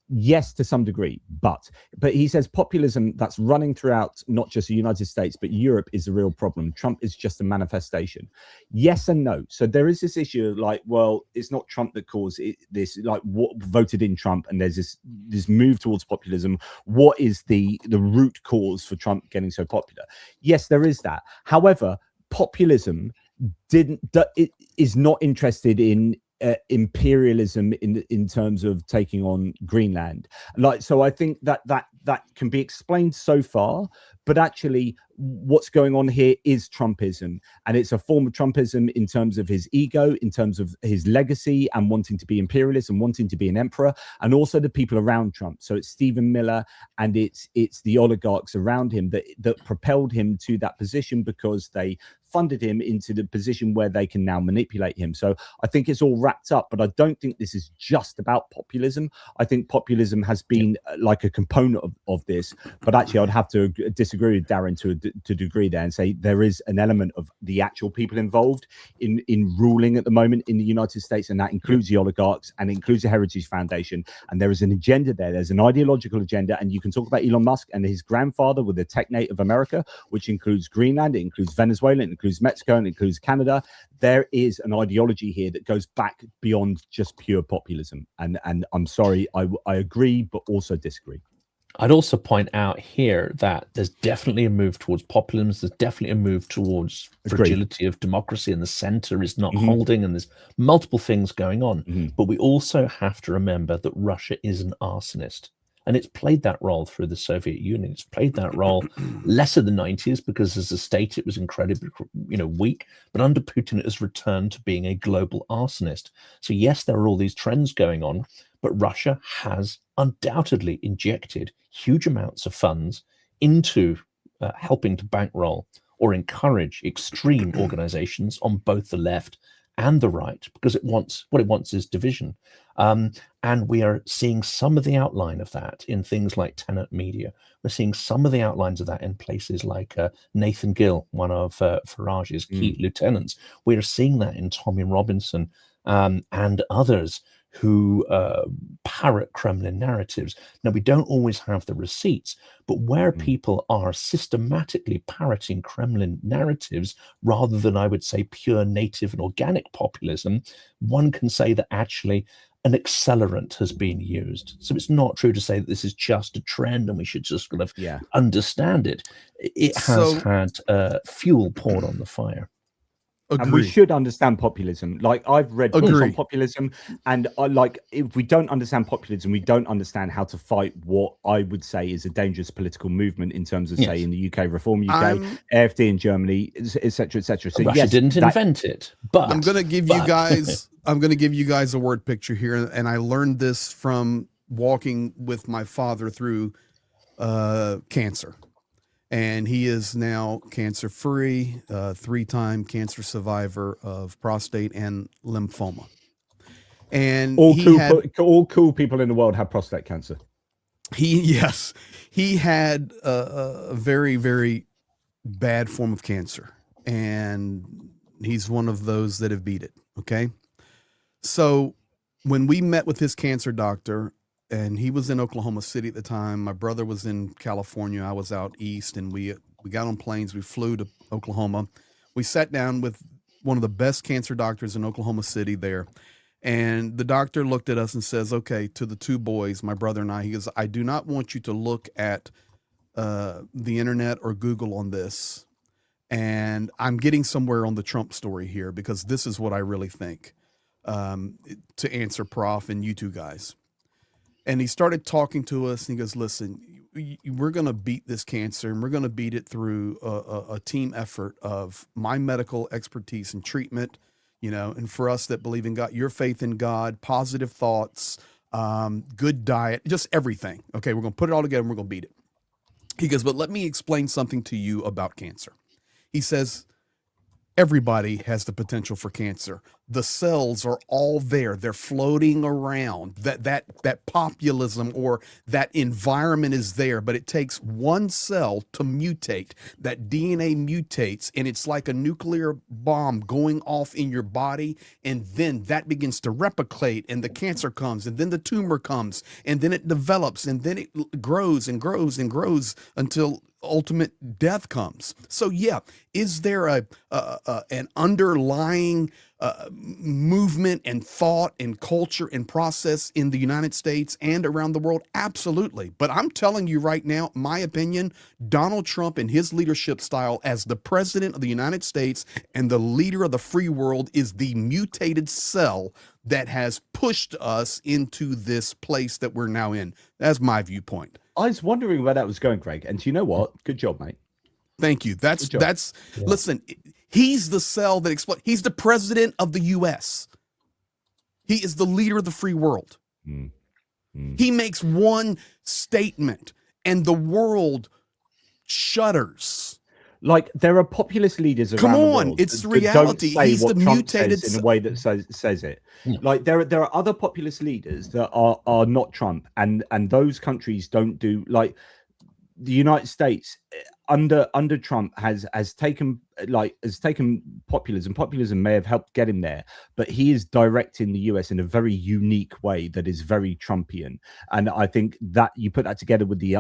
Yes, to some degree, but he says populism that's running throughout not just the United States but Europe is the real problem. Trump is just a manifestation. Yes and no. So there is this issue of like, well, it's not Trump that caused this, like what voted in Trump, and there's this move towards populism. What is the root cause for Trump getting so popular? Yes, there is that. However, populism is not interested in imperialism in terms of taking on Greenland. So I think that can be explained so far, but actually what's going on here is Trumpism, and it's a form of Trumpism in terms of his ego, in terms of his legacy and wanting to be imperialist and wanting to be an emperor, and also the people around Trump. So it's Stephen Miller and it's the oligarchs around him that propelled him to that position, because they funded him into the position where they can now manipulate him. So I think it's all wrapped up, but I don't think this is just about populism. I think populism has been like a component of this, but actually I'd have to disagree disagree with Darren to a degree there and say there is an element of the actual people involved in ruling at the moment in the United States, and that includes the oligarchs and includes the Heritage Foundation. And there is an agenda there. There's an ideological agenda, and you can talk about Elon Musk and his grandfather with the technate of America, which includes Greenland, it includes Venezuela, it includes Mexico, and it includes Canada. There is an ideology here that goes back beyond just pure populism. And I'm sorry, I agree, but also disagree. I'd also point out here that there's definitely a move towards populism. There's definitely a move towards fragility of democracy, and the center is not holding, and there's multiple things going on. But we also have to remember that Russia is an arsonist, and it's played that role through the Soviet Union. It's played that role less in the 90s because as a state it was incredibly, weak. But under Putin, it has returned to being a global arsonist. So yes, there are all these trends going on, but Russia has undoubtedly injected huge amounts of funds into helping to bankroll or encourage extreme organizations on both the left and the right, because what it wants is division. And we are seeing some of the outline of that in things like Tenet Media. We're seeing some of the outlines of that in places like Nathan Gill, one of Farage's key lieutenants. We are seeing that in Tommy Robinson and others who parrot Kremlin narratives. Now, we don't always have the receipts, but where people are systematically parroting Kremlin narratives rather than, I would say, pure native and organic populism, one can say that actually an accelerant has been used. So it's not true to say that this is just a trend and we should just kind of understand it. It has had fuel poured on the fire. And we should understand populism. Like, I've read books on populism, and if we don't understand populism, we don't understand how to fight what I would say is a dangerous political movement in terms of, say, in the UK, Reform UK, AfD in Germany, etc., etc. So Russia didn't invent it, but I'm going to give you guys. I'm going to give you guys a word picture here, and I learned this from walking with my father through cancer. And he is now cancer-free, 3-time cancer survivor of prostate and lymphoma. And all cool people in the world have prostate cancer. He had a very, very bad form of cancer, and he's one of those that have beat it. Okay, so when we met with his cancer doctor, and he was in Oklahoma City at the time. My brother was in California. I was out east, and we got on planes. We flew to Oklahoma. We sat down with one of the best cancer doctors in Oklahoma City there. And the doctor looked at us and says, okay, to the two boys, my brother and I, he goes, I do not want you to look at the internet or Google on this. And I'm getting somewhere on the Trump story here, because this is what I really think, to answer Prof and you two guys. And he started talking to us, and he goes, listen, we're going to beat this cancer, and we're going to beat it through a team effort of my medical expertise and treatment, and for us that believe in God, your faith in God, positive thoughts, good diet, just everything. Okay, we're going to put it all together, and we're going to beat it. He goes, but let me explain something to you about cancer. He says, everybody has the potential for cancer. The cells are all there. They're floating around. That populism or that environment is there, but it takes one cell to mutate. That DNA mutates, and it's like a nuclear bomb going off in your body, and then that begins to replicate, and the cancer comes, and then the tumor comes, and then it develops, and then it grows and grows and grows until ultimate death comes. So yeah, is there an underlying movement and thought and culture and process in the United States and around the world? Absolutely. But I'm telling you right now, my opinion, Donald Trump and his leadership style as the president of the United States and the leader of the free world is the mutated cell that has pushed us into this place that we're now in. That's my viewpoint. I was wondering where that was going, Greg. And you know what? Good job, mate. Thank you. Listen, he's the cell that explodes. He's the president of the U.S. He is the leader of the free world. He makes one statement and the world shudders. Like, there are populist leaders around the world. It's reality. He's the mutated in a way that says it. Like, there are other populist leaders that are not Trump, and those countries don't do, like the United States. under Trump has taken populism. Populism may have helped get him there, but he is directing the US in a very unique way that is very Trumpian. And I think that you put that together with the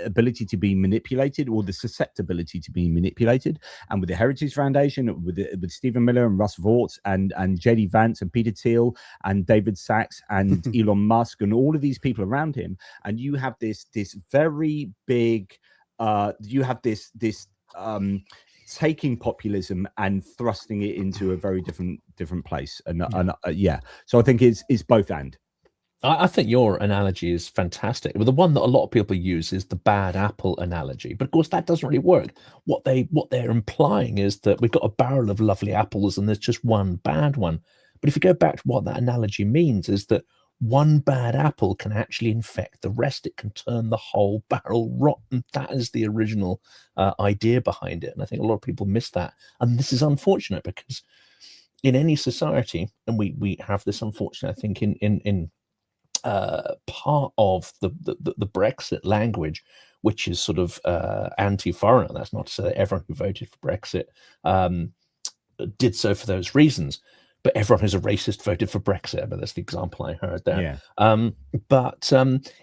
ability to be manipulated, or the susceptibility to be manipulated, and with the Heritage Foundation, with Stephen Miller and Russ Vought and JD Vance and Peter Thiel and David Sachs and Elon Musk and all of these people around him, and you have this very big you have this taking populism and thrusting it into a very different place, and yeah, so I think it's both. And I think your analogy is fantastic. But the one that a lot of people use is the bad apple analogy, but of course that doesn't really work. What they're implying is that we've got a barrel of lovely apples and there's just one bad one. But if you go back to what that analogy means, is that one bad apple can actually infect the rest. It can turn the whole barrel rotten. That is the original idea behind it. And I think a lot of people miss that. And this is unfortunate, because in any society, and we have this unfortunate, I think, in part of the Brexit language, which is sort of anti-foreigner. That's not to say that everyone who voted for Brexit did so for those reasons. But everyone who's a racist voted for Brexit. But that's the example I heard there. Yeah. But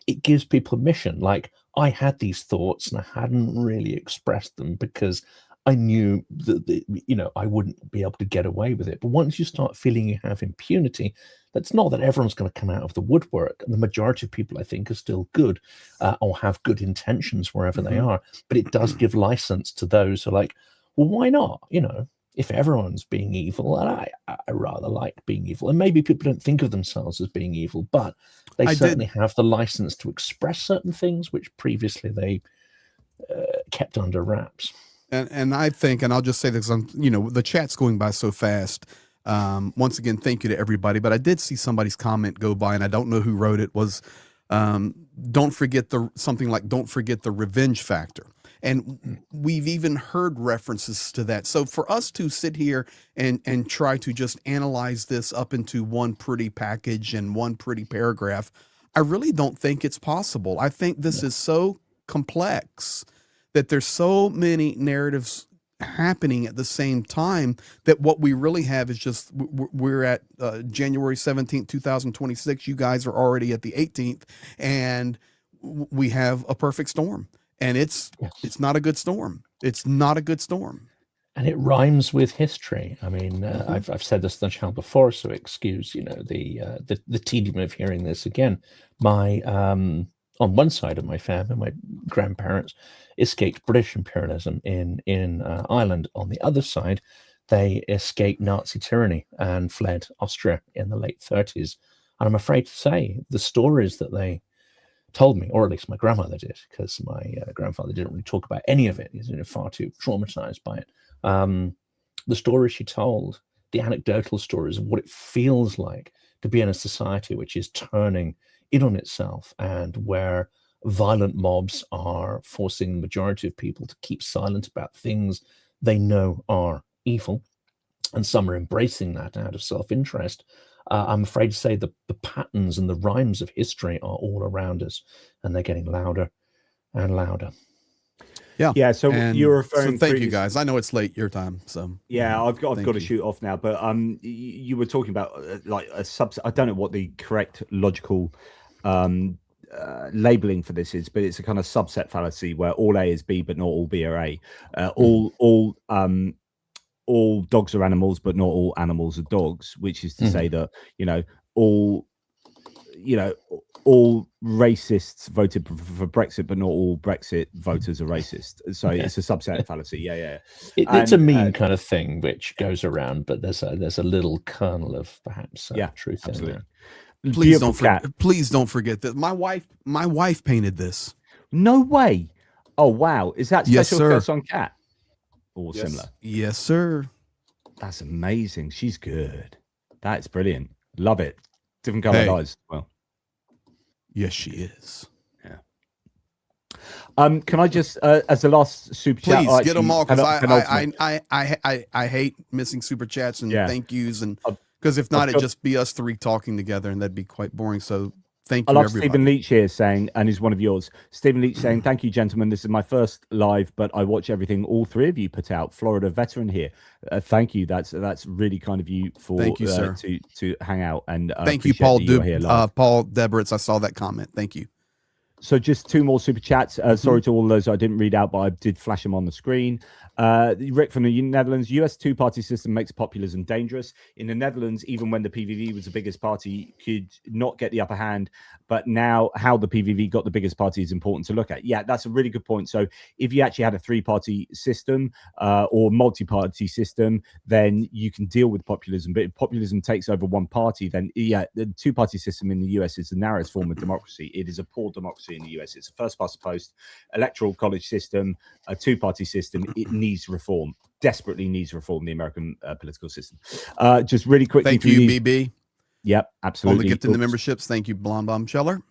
it gives people permission. Like, I had these thoughts and I hadn't really expressed them because I knew that I wouldn't be able to get away with it. But once you start feeling you have impunity, that's not that everyone's going to come out of the woodwork. And the majority of people, I think, are still good or have good intentions wherever they are. But it does give license to those who are like, well, why not? If everyone's being evil, and I rather like being evil, and maybe people don't think of themselves as being evil, but they certainly have the license to express certain things which previously they kept under wraps. And I think, and I'll just say this, the chat's going by so fast. Once again, thank you to everybody. But I did see somebody's comment go by, and I don't know who wrote it. Was don't forget the revenge factor. And we've even heard references to that. So for us to sit here and try to just analyze this up into one pretty package and one pretty paragraph, I really don't think it's possible. I think this is so complex that there's so many narratives happening at the same time that what we really have is just, we're at January 17th, 2026. You guys are already at the 18th, and we have a perfect storm. And it's not a good storm. It's not a good storm. And it rhymes with history. I mean, I've said this on the channel before, so excuse, the tedium of hearing this again. My on one side of my family, my grandparents escaped British imperialism in Ireland. On the other side, they escaped Nazi tyranny and fled Austria in the late 30s. And I'm afraid to say the stories that they told me, or at least my grandmother did, because my grandfather didn't really talk about any of it. He's far too traumatized by it. The stories she told, the anecdotal stories of what it feels like to be in a society which is turning in on itself, and where violent mobs are forcing the majority of people to keep silent about things they know are evil, and some are embracing that out of self-interest. I'm afraid to say the patterns and the rhymes of history are all around us, and they're getting louder and louder. Yeah. So you're referring. So thank you guys. I know it's late your time. So yeah, I've got to shoot off now. But you were talking about like a subset. I don't know what the correct logical labeling for this is, but it's a kind of subset fallacy where all A is B, but not all B are A. All dogs are animals, but not all animals are dogs, which is to say that, all racists voted for Brexit, but not all Brexit voters are racist. So it's a subset fallacy. Yeah. It's a meme kind of thing which goes around, but there's a little kernel of perhaps truth in there. Please don't forget that my wife painted this. No way. Oh wow. Is that special curse on cat? Or similar? Yes, sir. That's amazing. She's good. That's brilliant. Love it. Different colored eyes. Well, yes, she is. Yeah. Can I just, as a last super chat, please get them all, because I hate missing super chats and thank yous, and because if not, it'd just be us three talking together, and that'd be quite boring. So Thank I you, love everybody. Stephen Leach here saying, and he's one of yours. Stephen Leach saying, thank you, gentlemen. This is my first live, but I watch everything all three of you put out. Florida veteran here. Thank you. That's really kind of you for Thank you, sir. to hang out. And thank you, Paul Deberitz. I saw that comment. Thank you. So just two more super chats. Sorry to all those I didn't read out, but I did flash them on the screen. Rick from the Netherlands, US two-party system makes populism dangerous. In the Netherlands, even when the PVV was the biggest party, could not get the upper hand. But now how the PVV got the biggest party is important to look at. Yeah, that's a really good point. So if you actually had a three-party system or multi-party system, then you can deal with populism. But if populism takes over one party, then yeah, the two-party system in the US is the narrowest form of democracy. It is a poor democracy in the US. It's a first past the post electoral college system, a two-party system. It needs reform, desperately needs reform, the American political system. Just really quickly, thank you, BB. Yep, absolutely. All the gifting the memberships. Thank you, Blonde Bombsheller.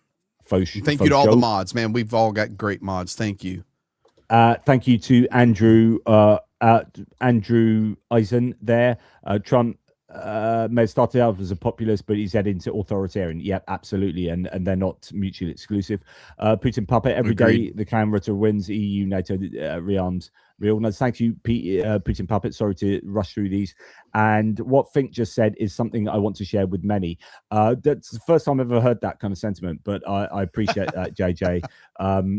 Thank you to all the mods, man. We've all got great mods. Thank you. Thank you to Andrew Eisen there. Trump may have started out as a populist, but he's heading to authoritarian. Yep, absolutely, and they're not mutually exclusive. Putin puppet every day. The clan rhetoric wins. EU, NATO rearms. Real nice. Thank you, Putin puppet. Sorry to rush through these. And what Fink just said is something I want to share with many. That's the first time I've ever heard that kind of sentiment, but I appreciate that, JJ.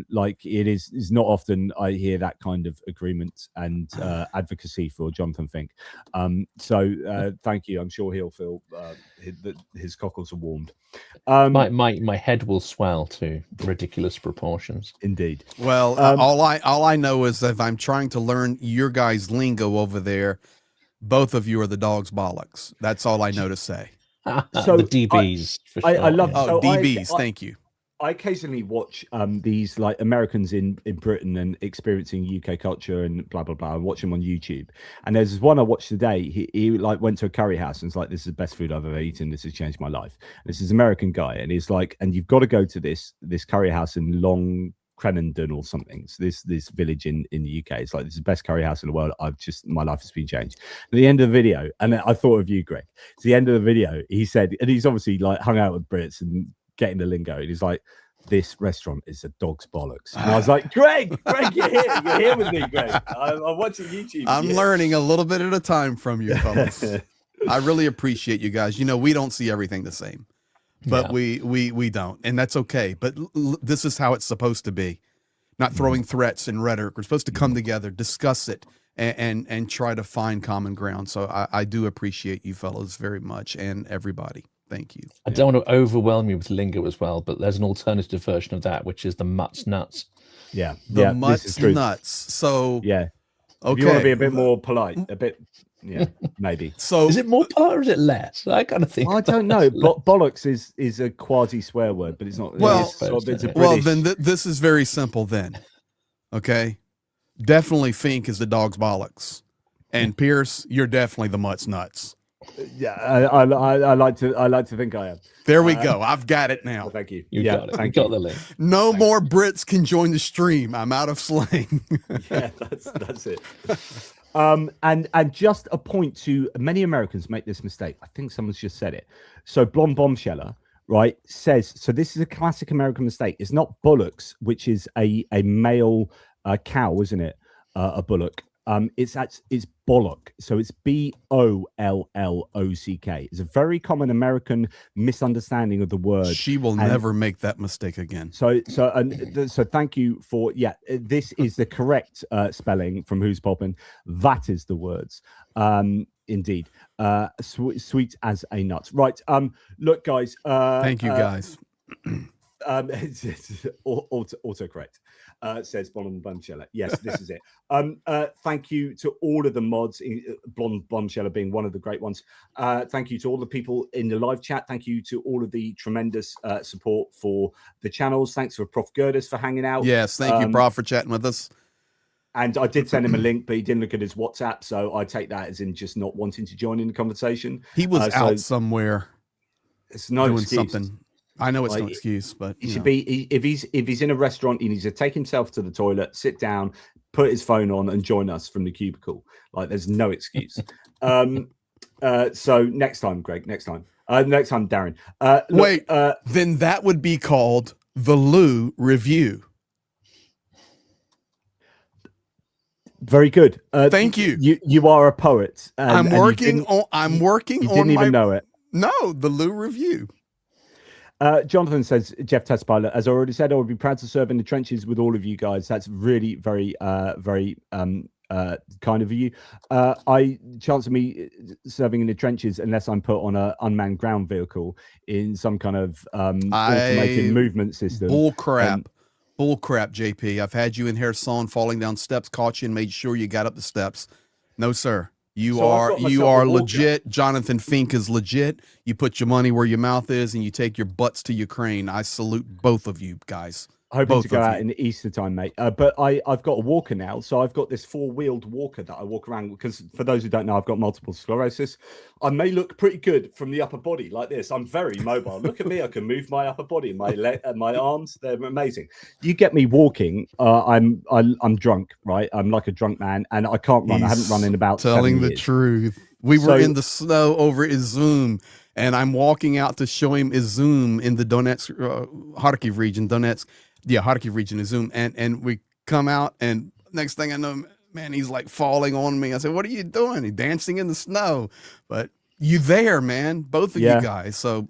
Like it is not often I hear that kind of agreement and advocacy for Jonathan Fink. So thank you. I'm sure he'll feel his cockles are warmed. My head will swell to ridiculous proportions. Indeed. Well, all I know is that if I'm trying to learn your guys' lingo over there, both of you are the dog's bollocks. That's all I know to say. So the DBs. I love DBs. Thank you. I occasionally watch these like Americans in Britain and experiencing UK culture and blah blah blah. I watch them on YouTube, and there's one I watched today. He like went to a curry house and was like, "This is the best food I've ever eaten. This has changed my life." And this is an American guy, and he's like, "And you've got to go to this curry house in Long Crennenden or something. So this village in the UK. It's like this is the best curry house in the world. My life has been changed." At the end of the video, and I thought of you, Greg. At the end of the video, he said, and he's obviously like hung out with Brits and getting the lingo, and he's like, "This restaurant is a dog's bollocks." And I was like, Greg, you're here with me, Greg. I'm watching YouTube. I'm learning a little bit at a time from you, fellas. I really appreciate you guys. You know, we don't see everything the same. But we don't, and that's okay. But this is how it's supposed to be, not throwing threats and rhetoric. We're supposed to come together, discuss it, and try to find common ground. So I do appreciate you fellas very much, and everybody. Thank you. I don't want to overwhelm you with lingo as well, but there's an alternative version of that, which is the mutts nuts. Yeah, the mutts nuts. So yeah, okay. If you want to be a bit more polite, a bit. Yeah, maybe. So is it more polite or is it less? I kind of think. I don't know. Bollocks is a quasi swear word, but it's not. Well, then this is very simple. Then, okay, definitely Fink is the dog's bollocks, and Pierce, you're definitely the mutts nuts. Yeah, I like to think I am. There we go. I've got it now. Well, thank you. You got it. Thank you got the link. No more Brits can join the stream. I'm out of slang. Yeah, that's it. And just a point to many Americans make this mistake. I think someone's just said it. So Blonde Bombsheller, right, says, so this is a classic American mistake. It's not bullocks, which is a male cow, isn't it? A bullock. It's bollock. So it's BOLLOCK. It's a very common American misunderstanding of the word. She will never make that mistake again. So thank you for, this is the correct spelling from Who's Poppin'. That is the words. Indeed. Sweet as a nut. Right. Look, guys. Thank you, guys. It's autocorrect. Says Blonde Bombsheller. Yes, this is it. Thank you to all of the mods, Blonde Bombsheller being one of the great ones. Thank you to all the people in the live chat. Thank you to all of the tremendous support for the channels. Thanks for Prof. Gerdes for hanging out. Yes, thank you, Prof, for chatting with us. And I did send him a link, but he didn't look at his WhatsApp, so I take that as in just not wanting to join in the conversation. He was out somewhere. It's no doing excuse. Something. I know it's no excuse, but he should be. If he's in a restaurant, he needs to take himself to the toilet, sit down, put his phone on, and join us from the cubicle. Like, there's no excuse. So next time, Greg. Next time. Next time, Darren. Wait, then that would be called the Lou Review. Very good. Thank you. You are a poet. I'm working on. You didn't even know it. No, the Lou Review. Jonathan says, Jeff Test Pilot, as I already said, I would be proud to serve in the trenches with all of you guys. That's really very kind of you. Chance of me serving in the trenches unless I'm put on a unmanned ground vehicle in some kind of automated movement system. Bull crap, JP. I've had you in Kherson falling down steps, caught you, and made sure you got up the steps. No, sir. You are legit. Jonathan Fink is legit. You put your money where your mouth is, and you take your butts to Ukraine. I salute both of you guys. Hoping to go out in the Easter time, mate. But I've got a walker now, so I've got this 4-wheeled walker that I walk around because, for those who don't know, I've got multiple sclerosis. I may look pretty good from the upper body like this. I'm very mobile. Look at me. I can move my upper body, my arms. They're amazing. You get me walking. I'm drunk, right? I'm like a drunk man, and I can't run. I haven't run in about 7 years. Telling the truth. We were in the snow over Izum, and I'm walking out to show him Izum in the Donetsk, Kharkiv region, Kharkiv region, Izum, and we come out, and next thing I know, man, he's like falling on me. I said, "What are you doing?" He's dancing in the snow. But you there, man, both of you guys. So,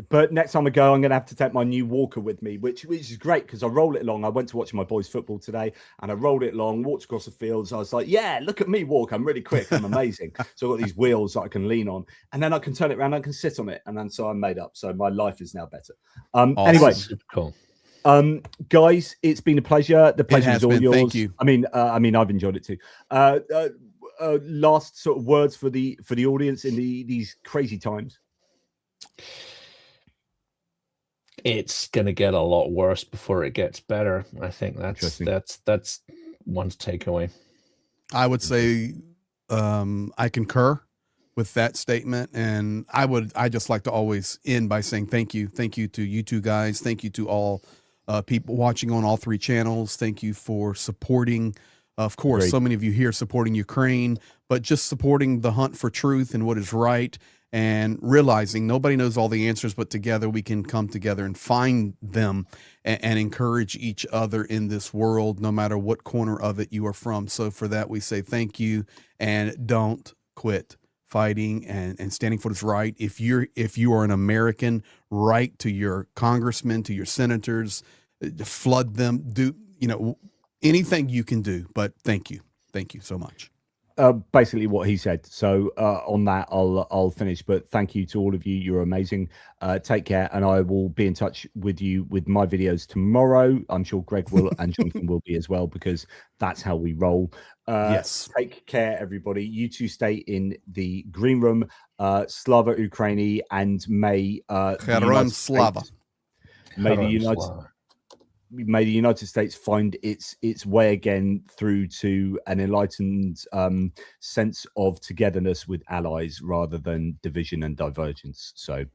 but next time I go, I'm going to have to take my new walker with me, which is great because I roll it along. I went to watch my boys' football today, and I rolled it along, walked across the fields. I was like, "Yeah, look at me walk! I'm really quick. I'm amazing." So I've got these wheels that I can lean on, and then I can turn it around. I can sit on it, and then so I'm made up. So my life is now better. Awesome. Anyway, super cool. Guys, it's been a pleasure. The pleasure is all yours. Thank you. I mean, I've enjoyed it too. Last sort of words for the audience in these crazy times. It's going to get a lot worse before it gets better. I think that's one takeaway. I would say I concur with that statement, and I just like to always end by saying thank you to you two guys. Thank you to all people watching on all 3 channels. Thank you for supporting. Of course, Great. So many of you here supporting Ukraine, but just supporting the hunt for truth and what is right, and realizing nobody knows all the answers, but together we can come together and find them and encourage each other in this world, no matter what corner of it you are from. So for that, we say thank you, and don't quit fighting and standing for what's right. If you are an American, write to your congressmen, to your senators, flood them, do anything you can do. But thank you so much. Basically what he said. So on that, I'll finish. But thank you to all of you. You're amazing. Take care, and I will be in touch with you with my videos tomorrow. I'm sure Greg will and Jonathan will be as well, because that's how we roll. Yes. Take care, everybody. You two stay in the green room. Slava Ukraini, and may Slava. May the United States find its way again through to an enlightened sense of togetherness with allies rather than division and divergence. So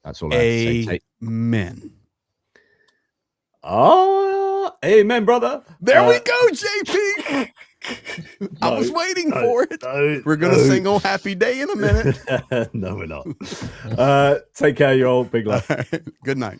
that's all I have to say. Amen. Amen, brother. There we go, JP. I was waiting for it. We're going to sing "Oh Happy Day" in a minute. No, we're not. Take care, you all. Big love. Good night.